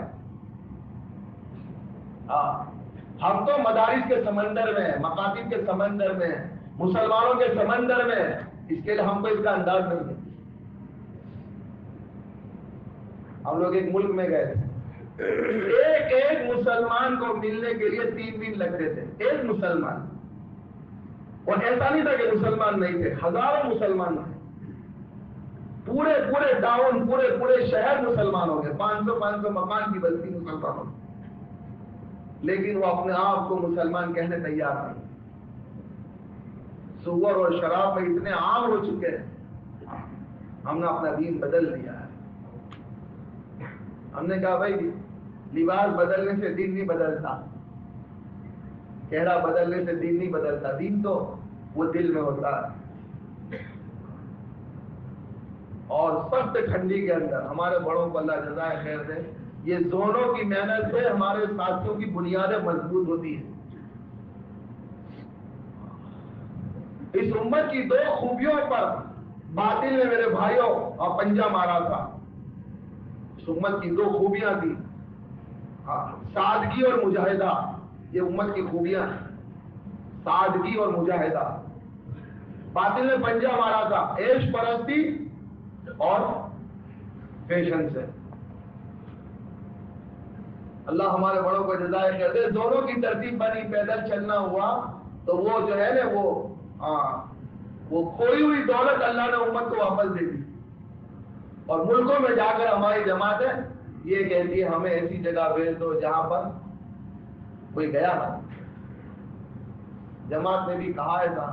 S1: ہم تو مدارس کے سمندر میں، مکاتب کے سمندر میں، مسلمانوں کے سمندر میں، اس کے لیے ہم کو اس کا انداز نہیں ہے. ہم لوگ ایک ملک میں گئے تھے، ایک مسلمان کو ملنے کے لیے 3 دن لگتے تھے. ایک مسلمان، اور ایسا نہیں تھا کہ مسلمان نہیں تھے، ہزاروں مسلمان تھے. پورے ٹاؤن، پورے شہر مسلمان ہو گئے، 500 مکان کی بستی مسلمانوں کی. لیکن وہ اپنے آپ کو مسلمان کہنے تیار نہیں. سور اور شراب میں اتنے عام ہو چکے ہیں. ہم نے اپنا دین بدل لیا ہے. ہم نے کہا بھائی لباس بدلنے سے دین نہیں بدلتا، چہرہ بدلنے سے دین نہیں بدلتا، دین تو وہ دل میں ہوتا ہے. اور سخت ٹھنڈی کے اندر ہمارے بڑوں کو اللہ جزائے خیر دے. یہ دونوں کی محنت سے ہمارے ساتھیوں کی بنیادیں مضبوط ہوتی ہیں. اس امت کی دو خوبیوں پر باطل نے میرے بھائیوں اور پنجہ مارا تھا. اس امت کی دو خوبیاں تھی, سادگی اور مجاہدہ. یہ امت کی خوبیاں ہیں, سادگی اور مجاہدہ. باطل نے پنجہ مارا تھا عیش پرستی اور فیشن سے. اللہ ہمارے بڑوں کو جزائے خیر دے. دونوں کی ترتیب بنی, پیدل چلنا ہوا تو وہ جو ہے نا وہ کھوئی ہوئی دولت اللہ نے امت کو واپس دے دی. اور ملکوں میں جا کر ہماری جماعتیں یہ کہتی ہے ہمیں ایسی جگہ بھیج دو جہاں پر کوئی گیا نہ. جماعت نے بھی کہا ہے تھا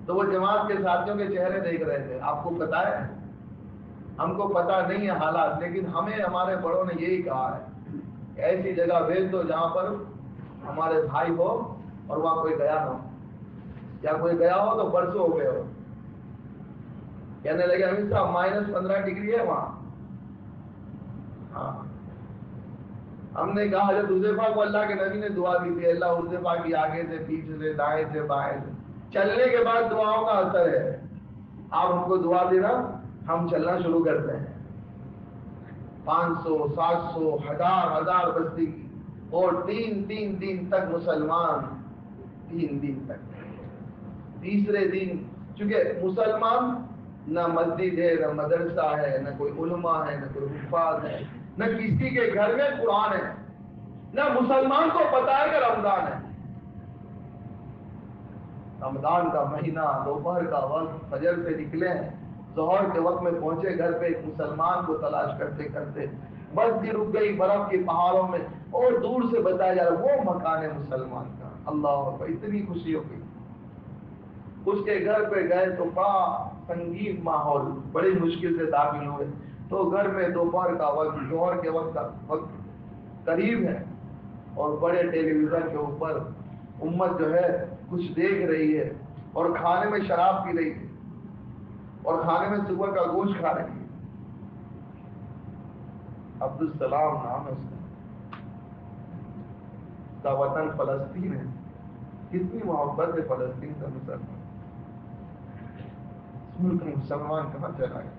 S1: تو وہ جماعت کے ساتھیوں کے چہرے دیکھ رہے تھے. آپ کو پتا ہے, ہم کو پتا نہیں ہے حالات, لیکن ہمیں ہمارے بڑوں نے یہی کہا ہے ایسی جگہ بھیج دو جہاں پر ہمارے بھائی ہو اور وہاں کوئی گیا نہ ہو, یا کوئی گیا ہو تو برسوں ہو گئے ہو. کہنے لگے امیر صاحب -15 ڈگری ہے وہاں. ہاں, ہم نے کہا حضرت حذیفہ کو اللہ کے نبی نے دعا دی تھی, اللہ حذیفہ کی آگے سے پیچھے سے دائیں سے بائیں سے. چلنے کے بعد دعاؤں کا اثر ہے. آپ ہم کو دعا دینا, ہم چلنا شروع کرتے ہیں. 500 700 1000 بستی کی, اور 3 دن تک مسلمان, 3 دن تک. تیسرے دن چونکہ مسلمان نہ مسجد ہے, نہ مدرسہ ہے, نہ کوئی علماء ہے, نہ کوئی حفاظ ہے, نہ کسی کے گھر میں قرآن ہے, نہ مسلمان کو پتا ہے کہ رمضان ہے. رمضان کا مہینہ, دوپہر کا وقت, فجر سے نکلے ہیں, ظہر کے وقت میں پہنچے گھر پہ, ایک مسلمان کو تلاش کرتے کرتے بس بھی رک گئی برف کے پہاڑوں میں, اور دور سے بتایا جا رہا وہ مکان ہے مسلمان کا. اللہ اکبر, اتنی خوشی ہو گئی. اس کے گھر پہ گئے تو بڑا سنگین ماحول, بڑی مشکل سے داخل ہوئے. تو گھر میں دوپہر کا وقت, ظہر کے وقت کا وقت قریب ہے, اور بڑے ٹیلی ویژن کے اوپر امت جو ہے کچھ دیکھ رہی ہے, اور کھانے میں شراب پی رہی ہے, اور کھانے میں صبح کا گوشت کھا رہی ہے. عبدالسلام نام ہے اس کا وطن فلسطین ہے. کتنی محبت ہے فلسطین کا مسلمان. اس ملک میں مسلمان کہاں چلا گیا,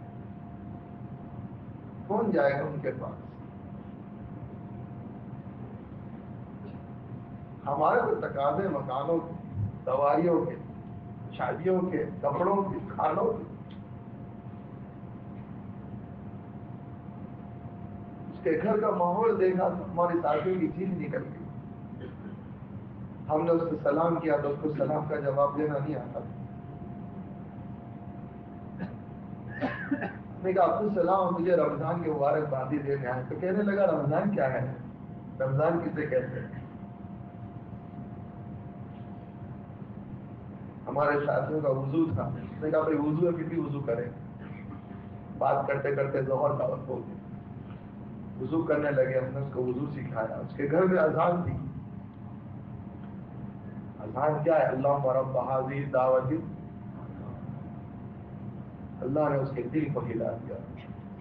S1: کون جائے گا ان کے پاس. ہمارے تو تقاضے مکانوں کے, سواریوں کے, شادیوں کے, کپڑوں کے, کھانوں کے. اس کے گھر کا ماحول دیکھا تو ہماری ساتھیوں کی چیز نکل گئی. ہم نے اس سے سلام کیا تو اس کو سلام کا جواب دینا نہیں آتا. میں کہا عبدالسلام مجھے رمضان کے مبارکبادی دینے آئے. تو کہنے لگا رمضان کیا ہے, رمضان کسے کہتے ہیں. ہمارے ساتھیوں کا وضو تھا. میں کہا بھائی وضو ہے, پھر بھی وضو کرے. بات کرتے کرتے ظہر کا وقت ہو گیا, وضو کرنے لگے. ہم نے اس کو وضو سکھایا. اس کے گھر میں اذان تھی. اذان کیا ہے, اللہم رب ہذہ الدعوۃ. اللہ نے اس کے دل کو ہلا دیا,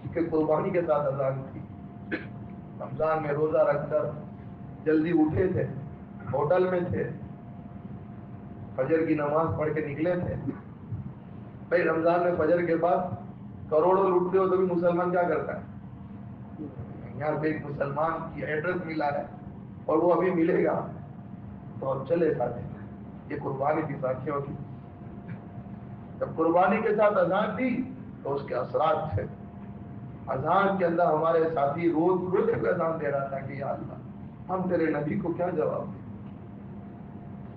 S1: کیونکہ قربانی کے ساتھ اذان تھی. رمضان میں روزہ رکھ کر جلدی اٹھے تھے, ہوٹل میں تھے, فجر کی نماز پڑھ کے نکلے تھے. بھائی رمضان میں فجر کے بعد کروڑوں لوٹتے ہو تو بھی مسلمان کیا کرتا ہے, یہاں پہ ایک مسلمان کی ایڈریس ملا ہے اور وہ ابھی ملے گا تو ہم چلے جاتے ہیں. یہ قربانی کی ساتھیوں کی. جب قربانی کے ساتھ اذان دی تو اس کے اثرات تھے. اذان کے اندر ہمارے ساتھی روز روز اذان دے رہا تھا کہ یا اللہ ہم تیرے نبی کو کیا جواب دیں.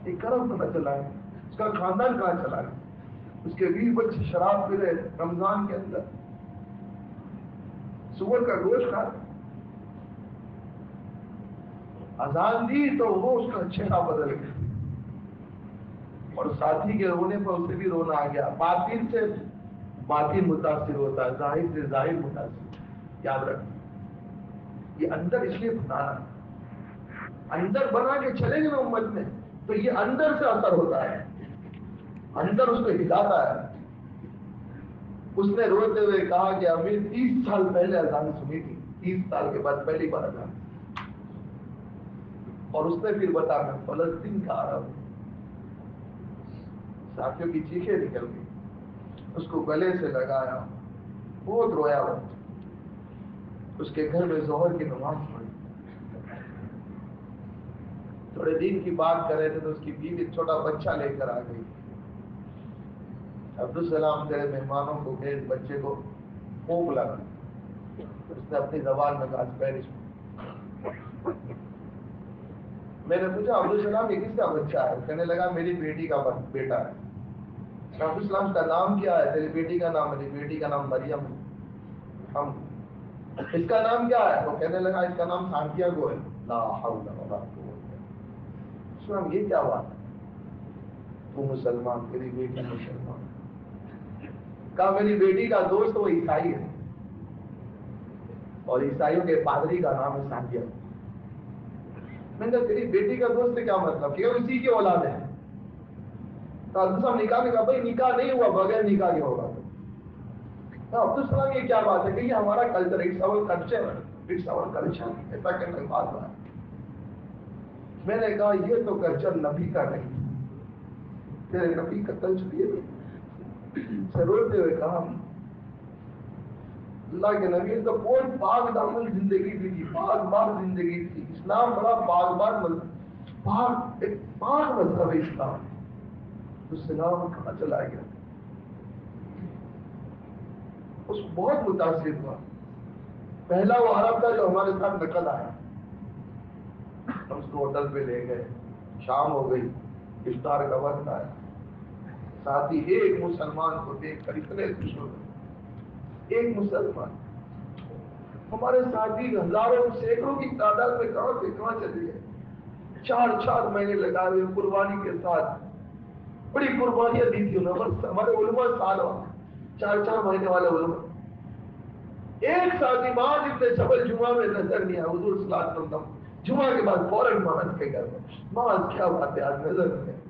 S1: ایک کرم تو نہ چلا ہے, اس کا خاندان کہاں چلا ہے, اس کے 20 بچے شراب پی رہے رمضان کے اندر, سور کا گوشت کھا رہے. اذان دی تو وہ اس کا چہرہ بدل گیا, اور ساتھی کے رونے پر اسے بھی رونا آ گیا. باطن سے باطن متاثر ہوتا ہے, ظاہر سے ظاہر متاثر. یاد رکھ, یہ اندر اس لیے بتانا, اندر بنا کے چلیں گے نا امت میں تو یہ اندر سے اثر ہوتا ہے, اندر اس کو ہلاتا ہے. اس نے روتے ہوئے کہا کہ امیر 30 سال پہلے اذان سنی تھی، 30 سال کے بعد پہلی بار اذان، اور اس نے پھر بتا میں فلسطین کا آ رہا ہوں۔ ساتھیوں کی چیخیں نکل گئی، اس کو گلے سے لگایا، بہت رویا وہ، اس کے گھر میں ظہر کی نماز پڑھی۔ تھوڑے دن کی بات کر رہے تھے تو اس کی بیوی چھوٹا بچہ لے کر آ گئی۔ عبدالسلام تیرے مہمانوں کو بھیج، بچے کو پھونک لگا۔ اس نے اپنی زبان میں کہا اسپینش میں نے پوچھا عبدالسلام یہ کس کا بچہ ہے؟ کہنے لگا میری بیٹی کا بیٹا ہے۔ عبدالسلام کا نام کیا ہے؟ تیری بیٹی کا نام؟ میری بیٹی کا نام مریم ہے۔ ہم اس کا نام کیا ہے؟ وہ کہنے لگا اس کا نام سانتیاگو ہے۔ لا حول ولا قوت الا باللہ۔ یہ کیا بات ہے؟ تو مسلمان، تیری بیٹی مسلمان۔ کہا میری بیٹی کا دوست وہ عیسائی ہے، اور عیسائیوں کے پادری کا نام ہے سانتیاگو۔ میں نے کہا تیری بیٹی کا دوست کیا مطلب؟ کہ اسی کی اولاد ہے۔ تو عبدالسلام نکاح نے کہا بھائی نکاح نہیں ہوا، بغیر نکاح کے ہوگا۔ عبدالسلام یہ کیا بات ہے؟ کہ یہ ہمارا culture, it's our culture, it's our culture, ایسا کہنے کی بات ہے۔ میں نے کہا یہ تو کلچر نبی کا نہیں، تیرے نبی کا کلچر یہ نہیں۔ روتے ہوئے کہا اللہ کے نبی تو بہت پاک دامن زندگی تھی، پاک بار زندگی تھی، اسلام بڑا پاک بار مذہب، ایک پاک مذہب ہے اسلام۔ تو اسلام کہاں چلا گیا؟ اس بہت متاثر ہوا۔ پہلا وہ عرب تھا جو ہمارے ساتھ نکل آیا، ہم اس کو ہوٹل پہ لے گئے، شام ہو گئی، افطار کا وقت آیا، ساتھی ایک مسلمان کو دیکھ کر اتنے خوش ہو گئے۔ ایک مسلمان، ہمارے ساتھی ہزاروں سینکڑوں کی تعداد میں کہاں سے کہاں چلے گئے، 4 مہینے لگا ہوئے قربانی کے ساتھ، بڑی قربانیاں دی تھی انہوں نے۔ ہمارے علماء سالوں 4 مہینے والے علماء، ایک ساتھی بعد ابن جبل جمعہ میں نظر نہیں آیا، حضور صلی اللہ علیہ وسلم جمعہ کے بعد فوراً ماذ کے گھر میں، ماذ کیا بات ہے آج نظر نہیں۔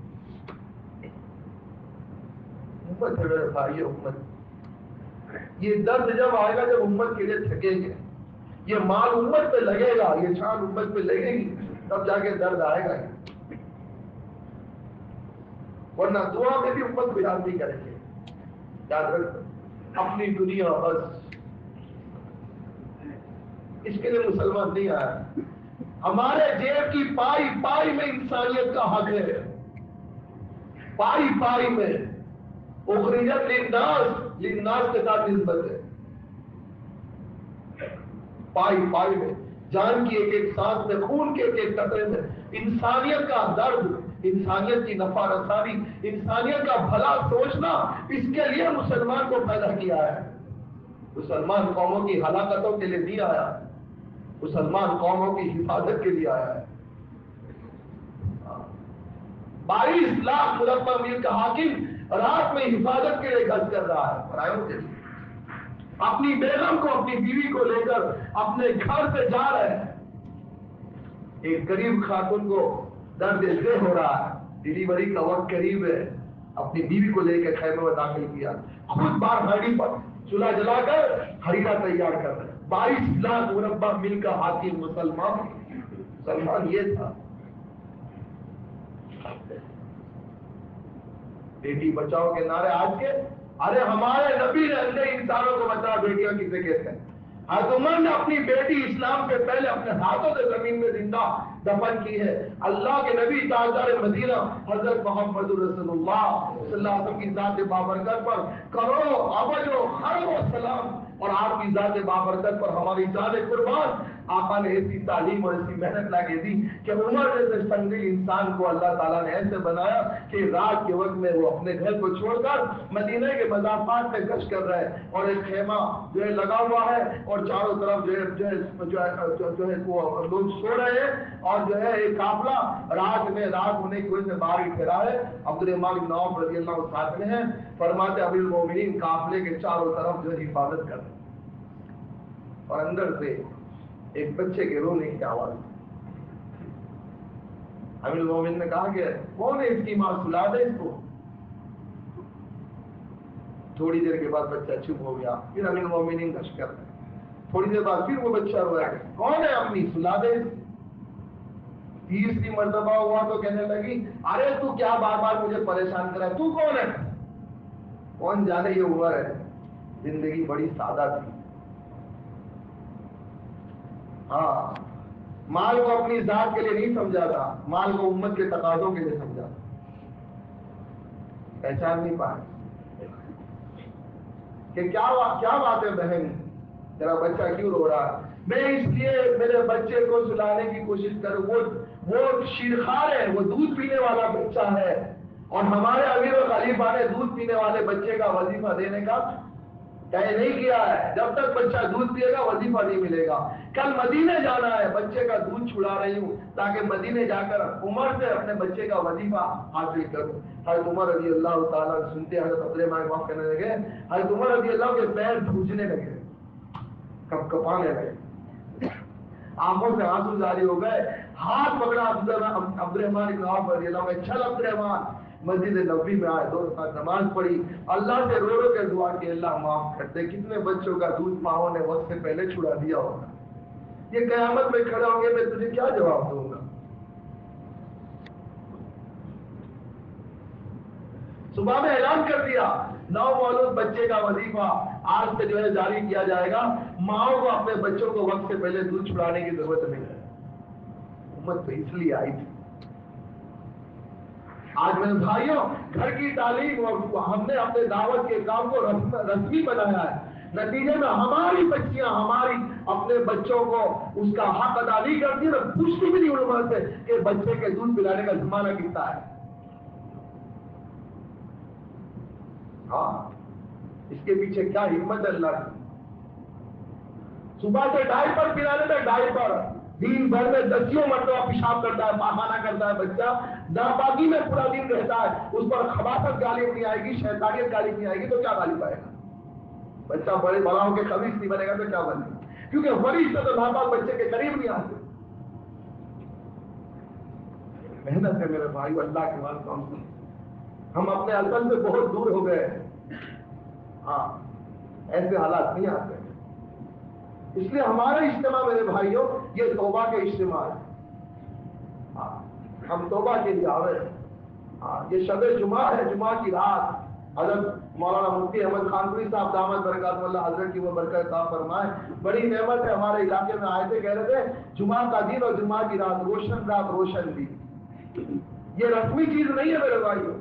S1: امت ہے میرے بھائی، امت یہ درد جب آئے گا جب امت کے لیے تھکیں گے، یہ مال امت پہ لگے گا، یہ شان امت پہ لگے گی، تب جا کے درد آئے گا، ورنہ دعا میں بھی امت کو یاد نہیں کریں گے۔ یاد رکھ اپنی دنیا بس، اس کے لیے مسلمان نہیں آیا۔ ہمارے جیب کی پائی پائی میں انسانیت کا حق ہے، پائی پائی میں اخرجت للناس، للناس کے ساتھ نسبت ہے، پائی پائی میں، جان کی ایک ایک سانس میں، خون کے ایک ایک قطرے میں انسانیت کا درد، انسانیت کی نفع رسانی، انسانیت کا بھلا سوچنا، اس کے لیے مسلمان کو پیدا کیا ہے۔ مسلمان قوموں کی ہلاکتوں کے لیے نہیں آیا، مسلمان قوموں کی حفاظت کے لیے آیا ہے۔ 22 لاکھ مربع میل کا حاکم رات میں حفاظت کے لیے گشت کر رہا ہے، پرایوں کے لیے، اپنی بیگم کو، اپنی بیوی کو لے کر اپنے گھر سے جا رہے ہیں۔ ایک غریب خاتون کو درد دل ہو رہا ہے، ڈیلیوری کا وقت قریب ہے، اپنی بیوی کو لے کے خیمے میں داخل کیا، خود بار ہاڑی پر چولہا جلا کر ہریرا تیار کر رہے ہیں۔ 22 لاکھ مربع میل کا حاکم مسلمان یہ تھا۔ بیٹی بچاؤ کے نعرے آج کے، ارے ہمارے نبی نے اندھے انسانوں کو بچا، بیٹیاں کسے کہتے ہیں؟ حضرت عمر نے اپنی بیٹی اسلام کے پہلے اپنے ہاتھوں سے زمین میں زندہ دفن کی ہے۔ اللہ کے نبی تاجدار مدینہ حضرت محمد رسول اللہ صلی اللہ علیہ وسلم کی ذات بابرکت پر کروڑوں ابجوں خربوں سلام، اور آپ کی ذات بابرکت پر ہماری جان قربان۔ آقا نے ایسی تعلیم اور ایسی محنت لگے دی کہ عمر جیسے سنگی انسان کو اللہ تعالیٰ نے ایسے بنایا کہ رات کے وقت میں وہ اپنے گھر کو چھوڑ کر مدینہ کے مضافات میں گشت کر رہے ہیں، اور ایک خیمہ جو ہے لگا ہوا ہے، اور چاروں طرف جو ہے وہ لوگ سو رہے ہیں، اور جو ہے ایک قافلہ رات ہونے کی وجہ سے باہر ہی ٹھہرا ہے۔ عبدالرحمن بن عوف رضی اللہ عنہ ہیں، فرماتے امیر المومنین قافلے کے چاروں طرف جو ہے حفاظت کر رہے ہیں، اور اندر سے ایک بچے کے رونے کی آواز۔ امیر المومنین نے کہا کہ کون ہے اس کی ماں، سلا دے اس کو۔ تھوڑی دیر کے بعد بچہ چپ ہو گیا، پھر امیر المومنین گشت کر رہے، تھوڑی دیر بعد پھر وہ بچہ رویا، کون ہے امی سلا دے۔ تیسری مرتبہ ہوا تو کہنے لگی ارے تو کیا بار بار مجھے پریشان کرا ہے، تو کون ہے؟ کون جانے یہ عمر ہے، زندگی بڑی سادہ تھی۔ ہاں، مال کو اپنی ذات کے لیے نہیں سمجھا تھا، مال کو امت کے تقاضوں کے لیے سمجھا تھا۔ پہچان نہیں پائے کہ کیا بات ہے بہن، تیرا بچہ کیوں رو رہا ہے؟ میں اس لیے میرے بچے کو سلانے کی کوشش کروں، وہ شیرخوار ہے، وہ دودھ پینے والا بچہ ہے، اور ہمارے امیر و خلیفہ نے دودھ پینے والے بچے کا وظیفہ دینے کا طے نہیں کیا ہے۔ جب تک بچہ دودھ پیے گا وظیفہ نہیں ملے گا۔ کل مدینے جانا ہے، بچے کا دودھ چھڑا رہی ہوں تاکہ مدینے جا کر عمر سے اپنے بچے کا وظیفہ حاصل کروں۔ حضرت عمر رضی اللہ تعالیٰ سنتے حضرت عبدالرحمن معاف کرنے لگے، حضرت عمر رضی اللہ کے پیر بھوجنے لگے، کپ کپانے لگے، آنکھوں سے آنسو جاری ہو گئے، ہاتھ پکڑا عبدالرحمن بن عوف رضی اللہ عنہ، چل عبدالرحمن، مسجد نبوی میں آئے، 2 رکعت نماز پڑھی، اللہ سے رو رو کے دعا کی اللہ معاف کر دے۔ کتنے بچوں کا دودھ ماؤں نے وقت سے پہلے چھڑا دیا ہوگا، یہ قیامت میں کھڑے ہوں گے، میں تجھے کیا جواب دوں گا؟ صبح میں اعلان کر دیا 9 مولود بچے کا وظیفہ آج سے جو ہے جاری کیا جائے گا، ماؤں کو اپنے بچوں کو وقت سے پہلے دودھ چھڑانے کی ضرورت نہیں ہے۔ امت تو اس لیے آئی تھی۔ آج میرے بھائیوں، گھر کی تعلیم اور ہم نے اپنے دعوت کے کام کو رسمی بنایا ہے، نتیجے میں ہماری بچیاں ہماری اپنے بچوں کو اس کا حق ادا نہیں کرتی، اور پوچھتی بھی نہیں علماء سے کہ بچے کے دودھ پلانے کا زمانہ کتنا ہے۔ ہاں، اس کے پیچھے کیا حکمت ہے اللہ کی؟ صبح سے ڈائپر پلانے میں ڈائپر، دن بھر میں 10 مرتبہ پیشاب کرتا ہے، پاخانہ کرتا ہے بچہ، ناپاکی میں پورا دن رہتا ہے، اس پر خباثت گالی نہیں آئے گی، شیطانیت گالی نہیں آئے گی تو کیا گالی پائے گا؟ بچہ بڑا ہو کے خبیث نہیں بنے گا تو کیا بنے گا؟ کیونکہ فرشتے تو ناپاک بچے کے قریب نہیں آتے۔ محنت ہے میرے بھائی، اللہ کے بعد کام کریں، ہم اپنے اصل سے بہت دور ہو گئے۔ ہاں، ایسے حالات نہیں آتے، اس لیے ہمارا اجتماع میرے بھائیوں یہ توبہ کے اجتماع ہے۔ ہاں، ہم توبہ کے لیے آ رہے ہیں۔ ہاں، یہ شب جمعہ ہے، جمعہ کی رات، حضرت مولانا مفتی احمد خانپوری صاحب دامت برکاتہ اللہ حضرت کی وہ برکت عطا فرمائے، بڑی نعمت ہے، ہمارے علاقے میں آئے تھے، کہہ رہے تھے جمعہ کا دن اور جمعہ کی رات، روشن رات روشن دن، یہ رسمی چیز نہیں ہے میرے بھائیوں،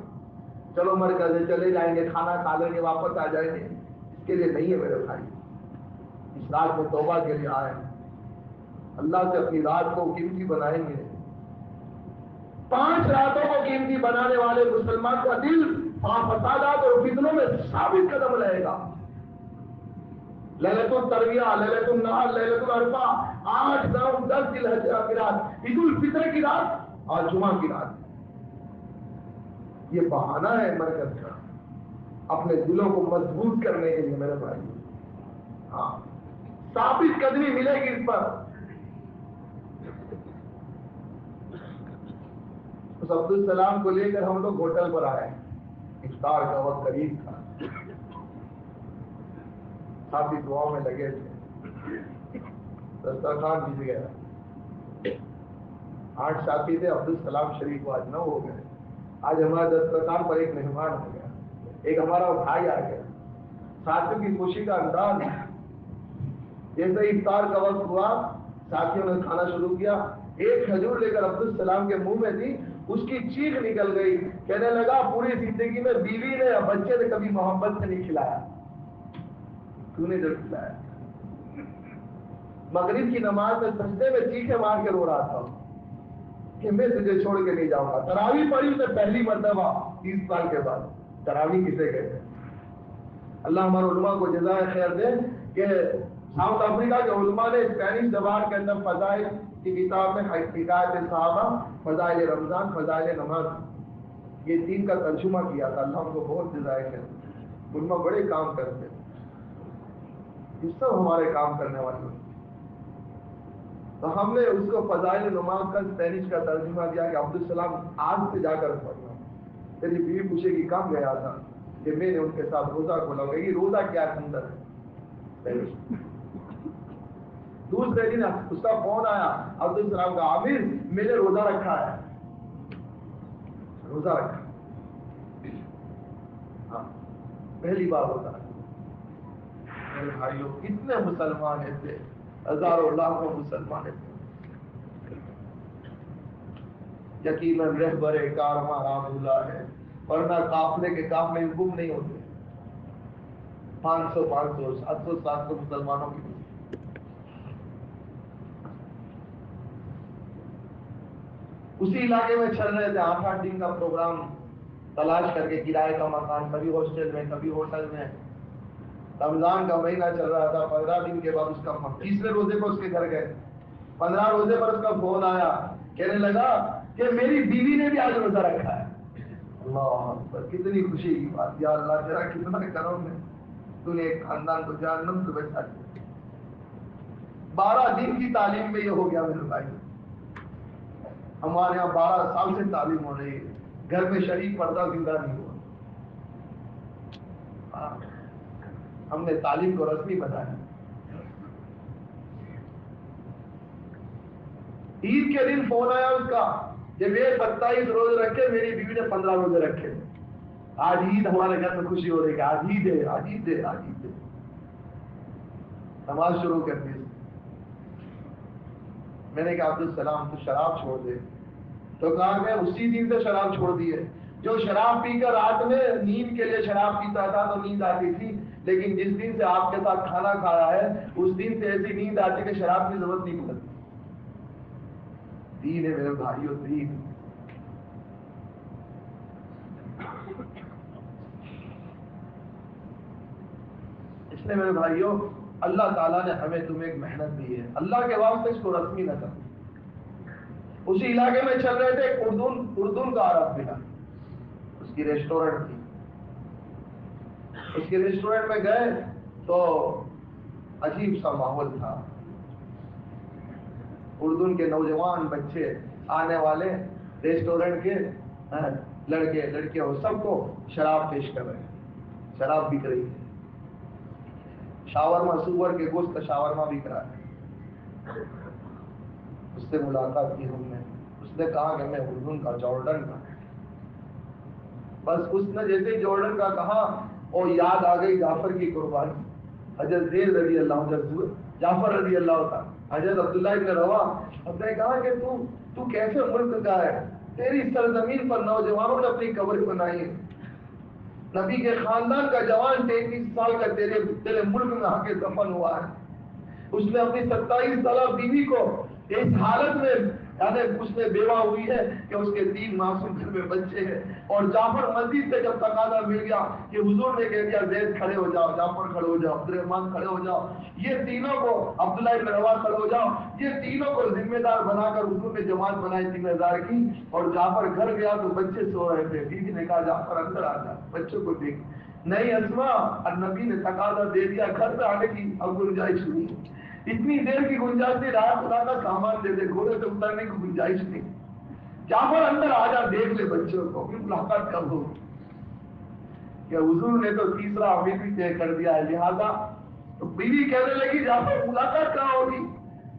S1: چلو مرکز ہے چلے جائیں گے، کھانا کھا لیں گے واپس آ جائیں گے، اس کے لیے نہیں ہے میرے بھائی۔ اس رات میں توبہ کے لیے آئے، اللہ سے اپنی رات کو قیمتی بنائیں گے۔ 5 راتوں کو قیمتی بنانے والے مسلمان کا دل فسادات اور فتنوں میں ثابت قدم رہے گا۔ لیلۃ الترویہ، لیلۃ النحر، لیلۃ العرفہ، 8، 9، 10 ذی الحجہ کی رات، عید الفطر کی رات اور جمعہ کی رات، یہ بہانہ ہے مرکز کا اپنے دلوں کو مضبوط کرنے کے لیے میرے بھائی۔ ہاں، ثابت قدمی ملے گی اس پر۔ اس عبدالسلام کو لے کر ہم لوگ ہوٹل پر آئے، افطار کا وقت قریب تھا، ساتھی دعاؤں میں لگے تھے، دسترخوان بھیج گیا، 8 ساتھی تھے، عبدالسلام شریف آج 9 ہو گئے۔ آج ہمارے دسترخوان پر ایک مہمان ہو گیا، ایک ہمارا بھائی آ گیا، ساتھیوں کی خوشی کا انداز، جیسے افطار کا وقت ہوا ساتھیوں نے کھانا شروع کیا، ایک کھجور لے کر عبدالسلام کے منہ میں دی، اس کی چیخ نکل گئی، کہنے لگا پوری زندگی میں بیوی نے یا بچے نے کبھی محبت سے نہیں کھلایا، تو نے جو کھلایا۔ مغرب کی نماز میں سجدے میں چیخیں مار کے رو رہا تھا کہ میں تجھے چھوڑ کے نہیں جاؤں گا۔ تراویح پڑھی اسے پہلی مرتبہ 30 سال کے بعد، تراویح کسے کہتے ہیں؟ اللہ ہمارے علماء کو جزائے خیر دے کہ ساؤتھ افریقہ کے علماء نے اسپینش زبان کے اندر فضائل کی کتاب میں حکایت صحابہ، فضائل رمضان، فضائل نماز، یہ 3 کا ترجمہ کیا تھا، اللہ ہم کو بہت جزائے خیر دے، علماء بڑے کام کرتے ہیں، یہ سب ہمارے کام کرنے والے ہیں۔ تو ہم نے اس کو فضائل نماز کا اسپینش کا ترجمہ دیا کہ عبدالسلام آج سے جا کر پڑھنا، تیری بیوی پوچھے گی کہاں گیا تھا، کہ میں نے ان کے ساتھ روزہ کھولا ہوگا. یہ روزہ کیا اندر ہے. دوسرے دن اس کا فون آیا عبدالسلام کا, عامر میں نے روزہ رکھا ہے, روزہ رکھا. ہاں پہلی بار روزہ رکھا. میرے بھائیوں کتنے مسلمان تھے, ہزاروں لاکھوں مسلمان تھے. یقیناً رہبر کارواں رام اللہ ہے, ورنہ قافلے کے قافلے گم نہیں ہوتے. 500 500 700 700 مسلمانوں کی. اسی علاقے میں چل رہے تھے 8-8 دن کا پروگرام تلاش کر کے, کرائے کا مکان, کبھی ہاسٹل میں کبھی ہوٹل میں. رمضان کا مہینہ چل رہا تھا. 15 دن کے بعد اس کا 30ویں روزے پر اس کے گھر گئے. 15 روزے پر اس کا فون آیا, کہنے لگا کہ میری بیوی نے بھی آج روزہ رکھا ہے. اللہ اکبر, کتنی خوشی کی بات. یا اللہ تیرا کتنا کرم ہے, تو نے ایک خاندان کو جہنم سے بچا دیا. 12 دن کی تعلیم میں یہ ہو گیا میرے بھائی. ہمارے یہاں 12 سال سے تعلیم ہو رہی ہے, گھر میں شریف پردہ زندہ نہیں ہوا. ہم نے تعلیم کو رسمی بنایا. عید کے دن فون آیا اس کا کہ میں 27 روزے رکھے, میری بیوی نے 15 روزے رکھے. آج عید, ہمارے گھر میں خوشی ہو رہی ہے, آج عید ہے, آج عید ہے, آج عید ہے. نماز شروع کر دی. میں نے کہا عبدالسلام تو شراب چھوڑ دے. تو کہا میں اسی دن سے شراب چھوڑ دی ہے. جو شراب پی کر رات میں نیند کے لیے شراب پیتا تھا تو نیند آتی تھی, لیکن جس دن سے آپ کے ساتھ کھانا کھایا ہے اس دن سے ایسی نیند آتی کہ شراب کی ضرورت نہیں پڑتی. دین ہے میرے بھائیوں, دین. اس لیے میرے بھائیوں اللہ تعالیٰ نے ہمیں تمہیں ایک محنت دی ہے, اللہ کے واسطے اس کو رسمی نہ کر. اسی علاقے میں چل رہے تھے, اردن کا عرب ملا, اس کی ریسٹورنٹ تھی. اس کے ریسٹورنٹ میں گئے تو عجیب سا ماحول تھا. اردن کے نوجوان بچے آنے والے ریسٹورنٹ کے لڑکے لڑکیاں سب کو شراب پیش کر رہے ہیں, شراب بک رہی ہے. شاورما, سور کے گوشت کا شاورما بک رہا ہے. اس سے ملاقات کی ہم نے. اس نے کہا کہ میں اردن کا, جارڈن کا. بس اس نے جیسے ہی جارڈن کا کہا اور یاد آ گئی جعفر کی قربانی. حضرت زید رضی اللہ عنہ, جعفر رضی اللہ تعالی, حضرت عبداللہ ابن رواحہ. اب نے کہا کہ تو کیسے ملک کا ہے, تیری سرزمین پر نوجوانوں نے اپنی قبر بنائی ہے. نبی کے خاندان کا جوان 33 سال کا تیرے ملک میں آ کے دفن ہوا ہے. اس نے اپنی 27 سالہ بیوی کو اس حالت میں, یعنی اس نے بیوہ ہوئی ہے کہ اس کے 3 معصوم گھر میں بچے ہیں. اور جعفر مسجد سے جب تقاضا مل گیا کہ حضور نے کہہ دیا زید کھڑے ہو جاؤ, جعفر کھڑے ہو جاؤ, عبدالرحمان کھڑے ہو جاؤ, یہ تینوں کو, عبداللہ ابن رواحہ کھڑے ہو جاؤ, یہ تینوں کو ذمہ دار بنا کر حضور نے جماعت بنائی 3000 کی. اور جعفر گھر گیا تو بچے سو رہے تھے. بیوی نے کہا جعفر اندر آ جا, بچوں کو دیکھ. نہیں اسما, اور نبی نے تقاضا دے دیا, گھر پہ آنے کی اب گنجائش نہیں. اتنی دیر کی گنجائش نہیں رہا, خدا کا سامان دے دے, گھوڑے سے اترنے کی گنجائش نہیں. جعفر اندر آ جا, دیکھ لے بچوں کو, پھر ملاقات کب ہوگی. کہ حضور نے تو تیسرا امیر بھی طے کر دیا ہے, لہٰذا تو بیوی کہنے لگی جعفر ملاقات کہاں ہوگی.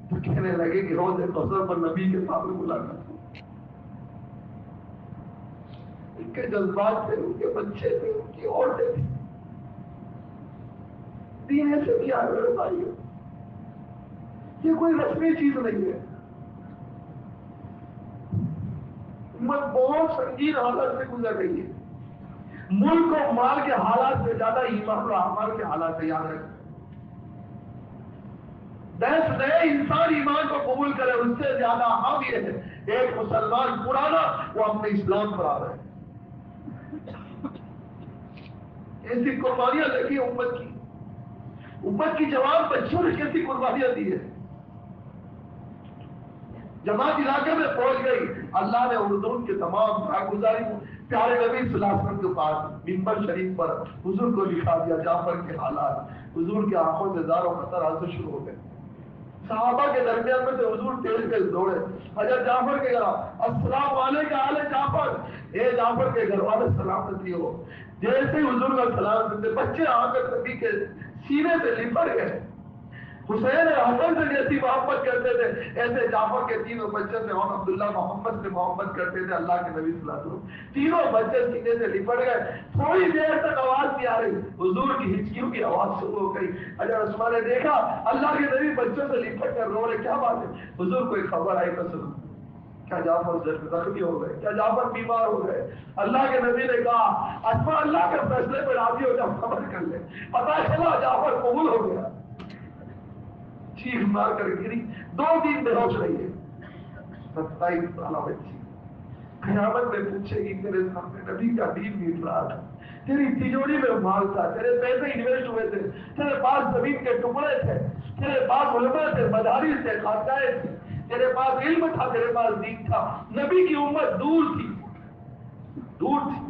S1: تو کہنے لگے کہ روز کوثر پر نبی کے سامنے ملاقات. ان کے جذبات تھے, ان کے بچے تھے, ان کی عورتیں تھیں. دین ایسے کیا ہے میرے بھائیوں, یہ کوئی رسمی چیز نہیں ہے. امت بہت سنگین حالت سے گزر رہی ہے. ملک و مال کے حالات سے زیادہ ایمان و اعمال کے حالات سے یاد رکھیں. دس نئے انسان ایمان کو قبول کرے, اس سے زیادہ اہم یہ ہے ایک مسلمان پرانا وہ اپنے اسلام پر آ رہے ہیں. ایسی قربانیاں دیکھی امت کی جوان بچوں نے کیسی قربانیاں دی ہے. جماعت علاقے میں پہنچ گئی. اللہ نے اردن کے تمام کارگزاری پیارے نبی صلی اللہ علیہ وسلم کے پاس منبر شریف پر حضور کو دکھا دیا. جعفر کے حالات, حضور کی آنکھوں سے زار و قطر آنسو شروع ہو گئے. صحابہ کے درمیان میں سے حضور تیز تیز دوڑے، حضرت جعفر کے گھر، السلام علیکم آل جعفر، اے جعفر کے گھر والے سلامتی ہو۔ جیسے ہی حضور کا سلام سنتے بچے آ کر نبی کے سینے سے لپٹ گئے۔ حسین اور حسن سے جیسی محبت کرتے تھے ایسے جعفر کے تینوں بچے سے اور عبداللہ محمد سے محبت کرتے تھے اللہ کے نبی صلی اللہ علیہ وسلم۔ تینوں بچے سینے سے لپٹ گئے، تھوڑی دیر تک آواز نہیں آ رہی، حضور کی ہچکیوں کی آواز شروع ہو گئی۔ حضرت عثمان نے دیکھا اللہ کے نبی بچوں سے لپٹ کر رو رہے، کیا بات ہے؟ حضور کوئی خبر آئی تو سنو، کیا جعفر زخمی ہو گئے، کیا جعفر بیمار ہو گئے؟ اللہ کے نبی نے کہا اسما اللہ کے فیصلے پہ راضی ہو جاؤ، خبر کر لے۔ پتا چلا جعفر قبول ہو گیا، چیخ مار کر گری، 2 دن بے ہوش رہی ہے، 27 سالہ بچی قیامت میں پوچھے گی تیرے سامنے نبی کا دین بیت رہا تھا، تیری تجوری میں مال تھا، تیرے پیسے انویسٹ ہوئے تھے، تیرے پاس زمین کے ٹکڑے تھے، تیرے پاس علماء تھے، مدارس تھے، خانقاہیں تھے، تیرے پاس علم تھا، تیرے پاس دین تھا، نبی کی امت دور تھی، دور تھی۔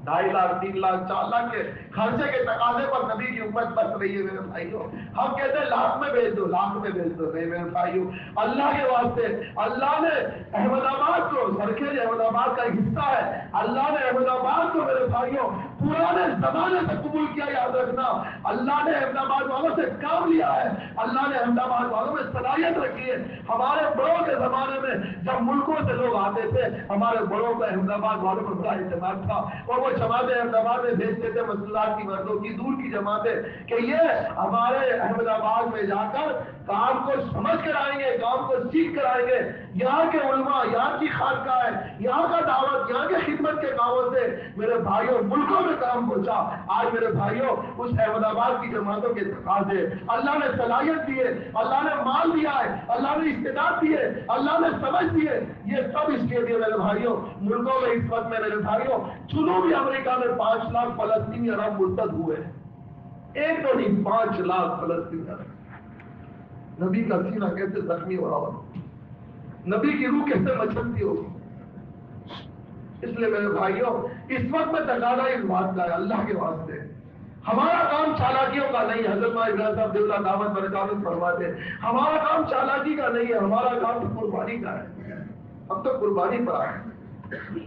S1: 2.5 لاکھ 3 لاکھ 4 لاکھ کے خرچے کے تقاضے پر نبی کی امت بس رہی ہے میرے بھائیوں۔ ہم کہتے ہیں لاکھ میں بھیج دو، لاکھ میں بھیج دو، نہیں میرے بھائیوں، اللہ کے واسطے اللہ نے احمد آباد کو، سرکھیج احمد آباد کا ایک حصہ ہے، اللہ نے احمد آباد کو میرے بھائیوں پرانے زمانے سے قبول کیا، یاد رکھنا اللہ نے احمد آباد والوں سے کام لیا ہے، اللہ نے احمد آباد والوں میں صلاحیت رکھی ہے۔ ہمارے بڑوں کے زمانے میں جب ملکوں سے لوگ آتے تھے ہمارے بڑوں کا احمد آباد والوں پر بڑا اعتماد تھا، اور وہ جماعتیں احمد آباد میں بھیجتے تھے مسلات کی مردوں کی دور کی جماعتیں کہ یہ ہمارے احمد آباد میں جا کر کام کو سمجھ کر آئیں گے، کام کو سیکھ کر آئیں گے، یہاں کے علماء، یہاں کی خانقاہیں، یہاں کا دعوت، یہاں کے خدمت کے کاموں سے میرے بھائیوں ملکوں میں کام پہنچا۔ آج میرے بھائیوں اس احمد آباد کی جماعتوں کے تقاضے، اللہ نے صلاحیت دی ہے، اللہ نے مال دیا ہے، اللہ نے استعداد دی ہے، اللہ نے سمجھ دی ہے، یہ سب اس کے لیے میرے بھائیوں ملکوں میں اس وقت میں میرے بھائیوں جنوبی امریکہ میں 5 لاکھ فلسطینی عرب مرتد ہوئے ہیں، ایک تو نہیں 5 لاکھ فلسطینی عرب۔ نبی کا سینہ کیسے زخمی ہو رہا ہوگا، نبی کی روح کیسے مچلتی ہوگی۔ اس لیے میرے بھائیوں اس وقت میں تقاضا اس بات کا ہے اللہ کے واسطے، ہمارا کام چالاکیوں کا نہیں ہے، حضرت ابراہیم صاحب دیولہ دعوت برکات فرماتے ہمارا کام چالاکی کا نہیں ہے، ہمارا کام قربانی کا ہے، اب تو قربانی پر آئے۔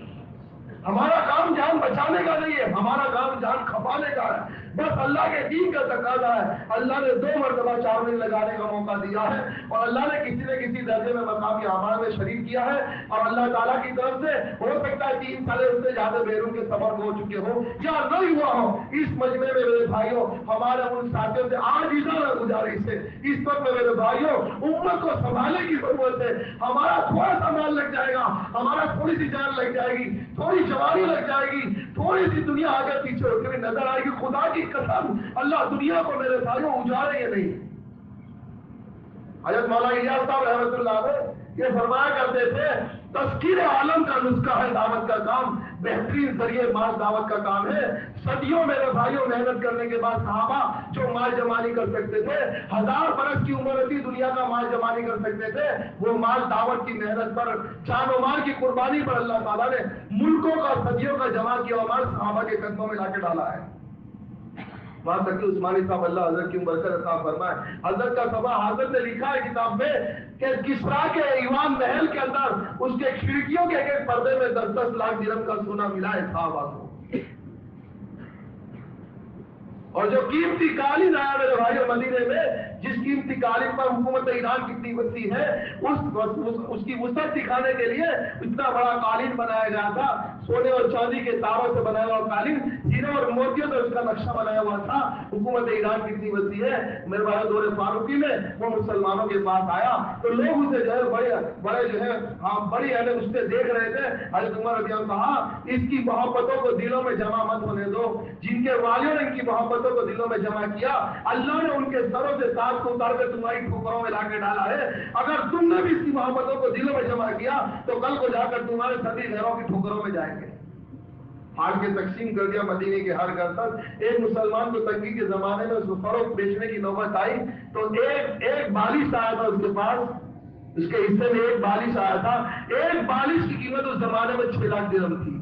S1: ہمارا کام جان بچانے کا نہیں ہے، ہمارا کام جان کھپانے کا ہے، بس اللہ کے دین کا تقاضا ہے۔ اللہ نے 2 مرتبہ چاول لگانے کا موقع دیا ہے، اور اللہ نے کسی نہ کسی درجے میں مقامی اعمال میں شریک کیا ہے، اور اللہ تعالیٰ کی طرف سے ہو سکتا ہے 3 سال اس سے زیادہ بیرون کے سفر ہو چکے ہوں یا نہیں ہوا ہو، اس مجمع میں میرے بھائیوں ہمارے ان ساتھیوں سے آج ادارہ گزارش ہے، اس وقت میں میرے بھائیوں امت کو سنبھالنے کی ضرورت ہے۔ ہمارا تھوڑا سا مال لگ جائے گا، ہمارا تھوڑی سی جان لگ جائے گی، تھوڑی جوانی لگ جائے گی، تھوڑی سی دنیا آگے پیچھے ہوتی ہوئی نظر آئے گی، خدا کی قسم اللہ دنیا کو میرے بھائیوں اجاڑے یا نہیں۔ حضرت مولانا الیاس صاحب رحمۃ اللہ علیہ یہ فرمایا کرتے تھے تذکیر عالم کا نسخہ ہے دعوت کا کام، بہترین ذریعے مال دعوت کا کام ہے۔ صدیوں میرے بھائیوں محنت کرنے کے بعد صحابہ جو مال جمع نہیں کر سکتے تھے، 1000 برس کی عمر رسی دنیا کا مال جمع نہیں کر سکتے تھے، وہ مال دعوت کی محنت پر، جان و مال کی قربانی پر اللہ تعالیٰ نے ملکوں کا صدیوں کا جمع کیا مال صحابہ کے قدموں میں لا کے ڈالا ہے۔ وہاں تک کہ عثمانی صاحب اللہ حضرت کی برکت عطا فرمائے، حضرت کا سبا حضرت نے لکھا ہے کتاب میں کہ کسرا کے ایوان محل کے اندر اس کے کھڑکیوں کے ایک پردے میں 10-10 لاکھ درہم کا سونا ملا ہے صحابہ کو، اور جو قیمتی قالین آیا میرے بھائیوں مدینے میں، جس قیمتی قالین پر حکومت ایران کتنی وسیع ہے اس کی وسعت دکھانے کے لیے اتنا بڑا قالین بنایا گیا تھا، سونے اور چاندی کے تاروں سے بنایا ہوا قالین، ہیروں اور موتیوں سے اس کا نقشہ بنایا ہوا تھا۔ حکومت ایران کتنی وسیع ہے میرے بھائی، دور فاروقی میں وہ مسلمانوں کے پاس آیا تو لوگ اسے جو ہے بڑے جو ہے بڑی اہل اس سے دیکھ رہے تھے۔ حضرت عمر رضی اللہ عنہ کہا اس کی محبتوں کو دلوں میں جمع مت ہونے دو، جن کے والیوں نے ان کی محبتوں کو دلوں میں جمع کیا اللہ نے ان کے سروں سے تاج کو اتار کے تمہاری ٹھوکروں میں لا کے ڈالا ہے، اگر تم نے بھی اس کی محبتوں کو دلوں میں جمع کیا تو کل کو جا کر تمہارے سبھی گھروں کی ٹھوکروں میں جائیں گے۔ آج کے تقسیم کر دیا مدینے کے ہر گھر تک۔ ایک مسلمان کو تنگی کے زمانے میں اس کو فروخت بیچنے کی نوبت آئی تو ایک بالش آیا تھا اس کے پاس، اس کے حصے میں ایک بالش آیا تھا، ایک بالش کی قیمت اس زمانے میں 6 لاکھ درہم تھی،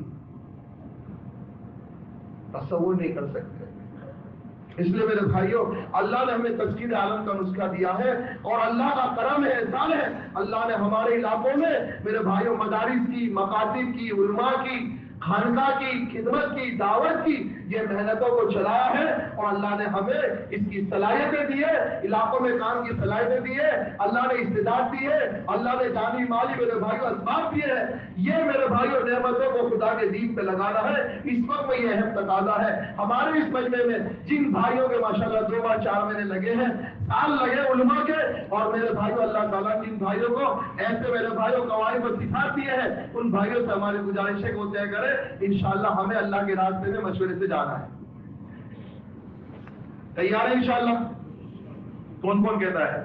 S1: تصور نہیں کر سکتے۔ اس لیے میرے بھائیوں اللہ نے ہمیں تسکین عالم کا نسخہ دیا ہے اور اللہ کا کرم ہے احسان ہے اللہ نے ہمارے علاقوں میں میرے بھائیوں مدارس کی مکاتب کی علماء کی خانقاہ کی خدمت کی دعوت کی یہ محنتوں کو چلایا ہے اور اللہ نے ہمیں اس کی صلاحیتیں دی ہے علاقوں میں کام کی صلاحیتیں دی ہے اللہ نے استعداد دی ہے اللہ نے جانی مالی میرے بھائیوں اسباب دیے ہیں یہ میرے بھائیوں نعمتوں کو خدا کے دین پہ لگانا ہے اس وقت میں یہ اہم تقاضا ہے ہمارے اس مجمع میں جن بھائیوں کے ماشاءاللہ 2 ماہ 4 مہینے لگے ہیں سال لگے علماء کے اور میرے بھائیوں اللہ تعالیٰ جن بھائیوں کو ایسے میرے بھائیوں قواعد و صفات دیے ہیں ان بھائیوں سے ہماری گزارش ہے کہ وہ طے کرے انشاءاللہ ہمیں اللہ کے راستے میں مشورے سے جانا ہے تیار ہے انشاءاللہ کون کون کہتا ہے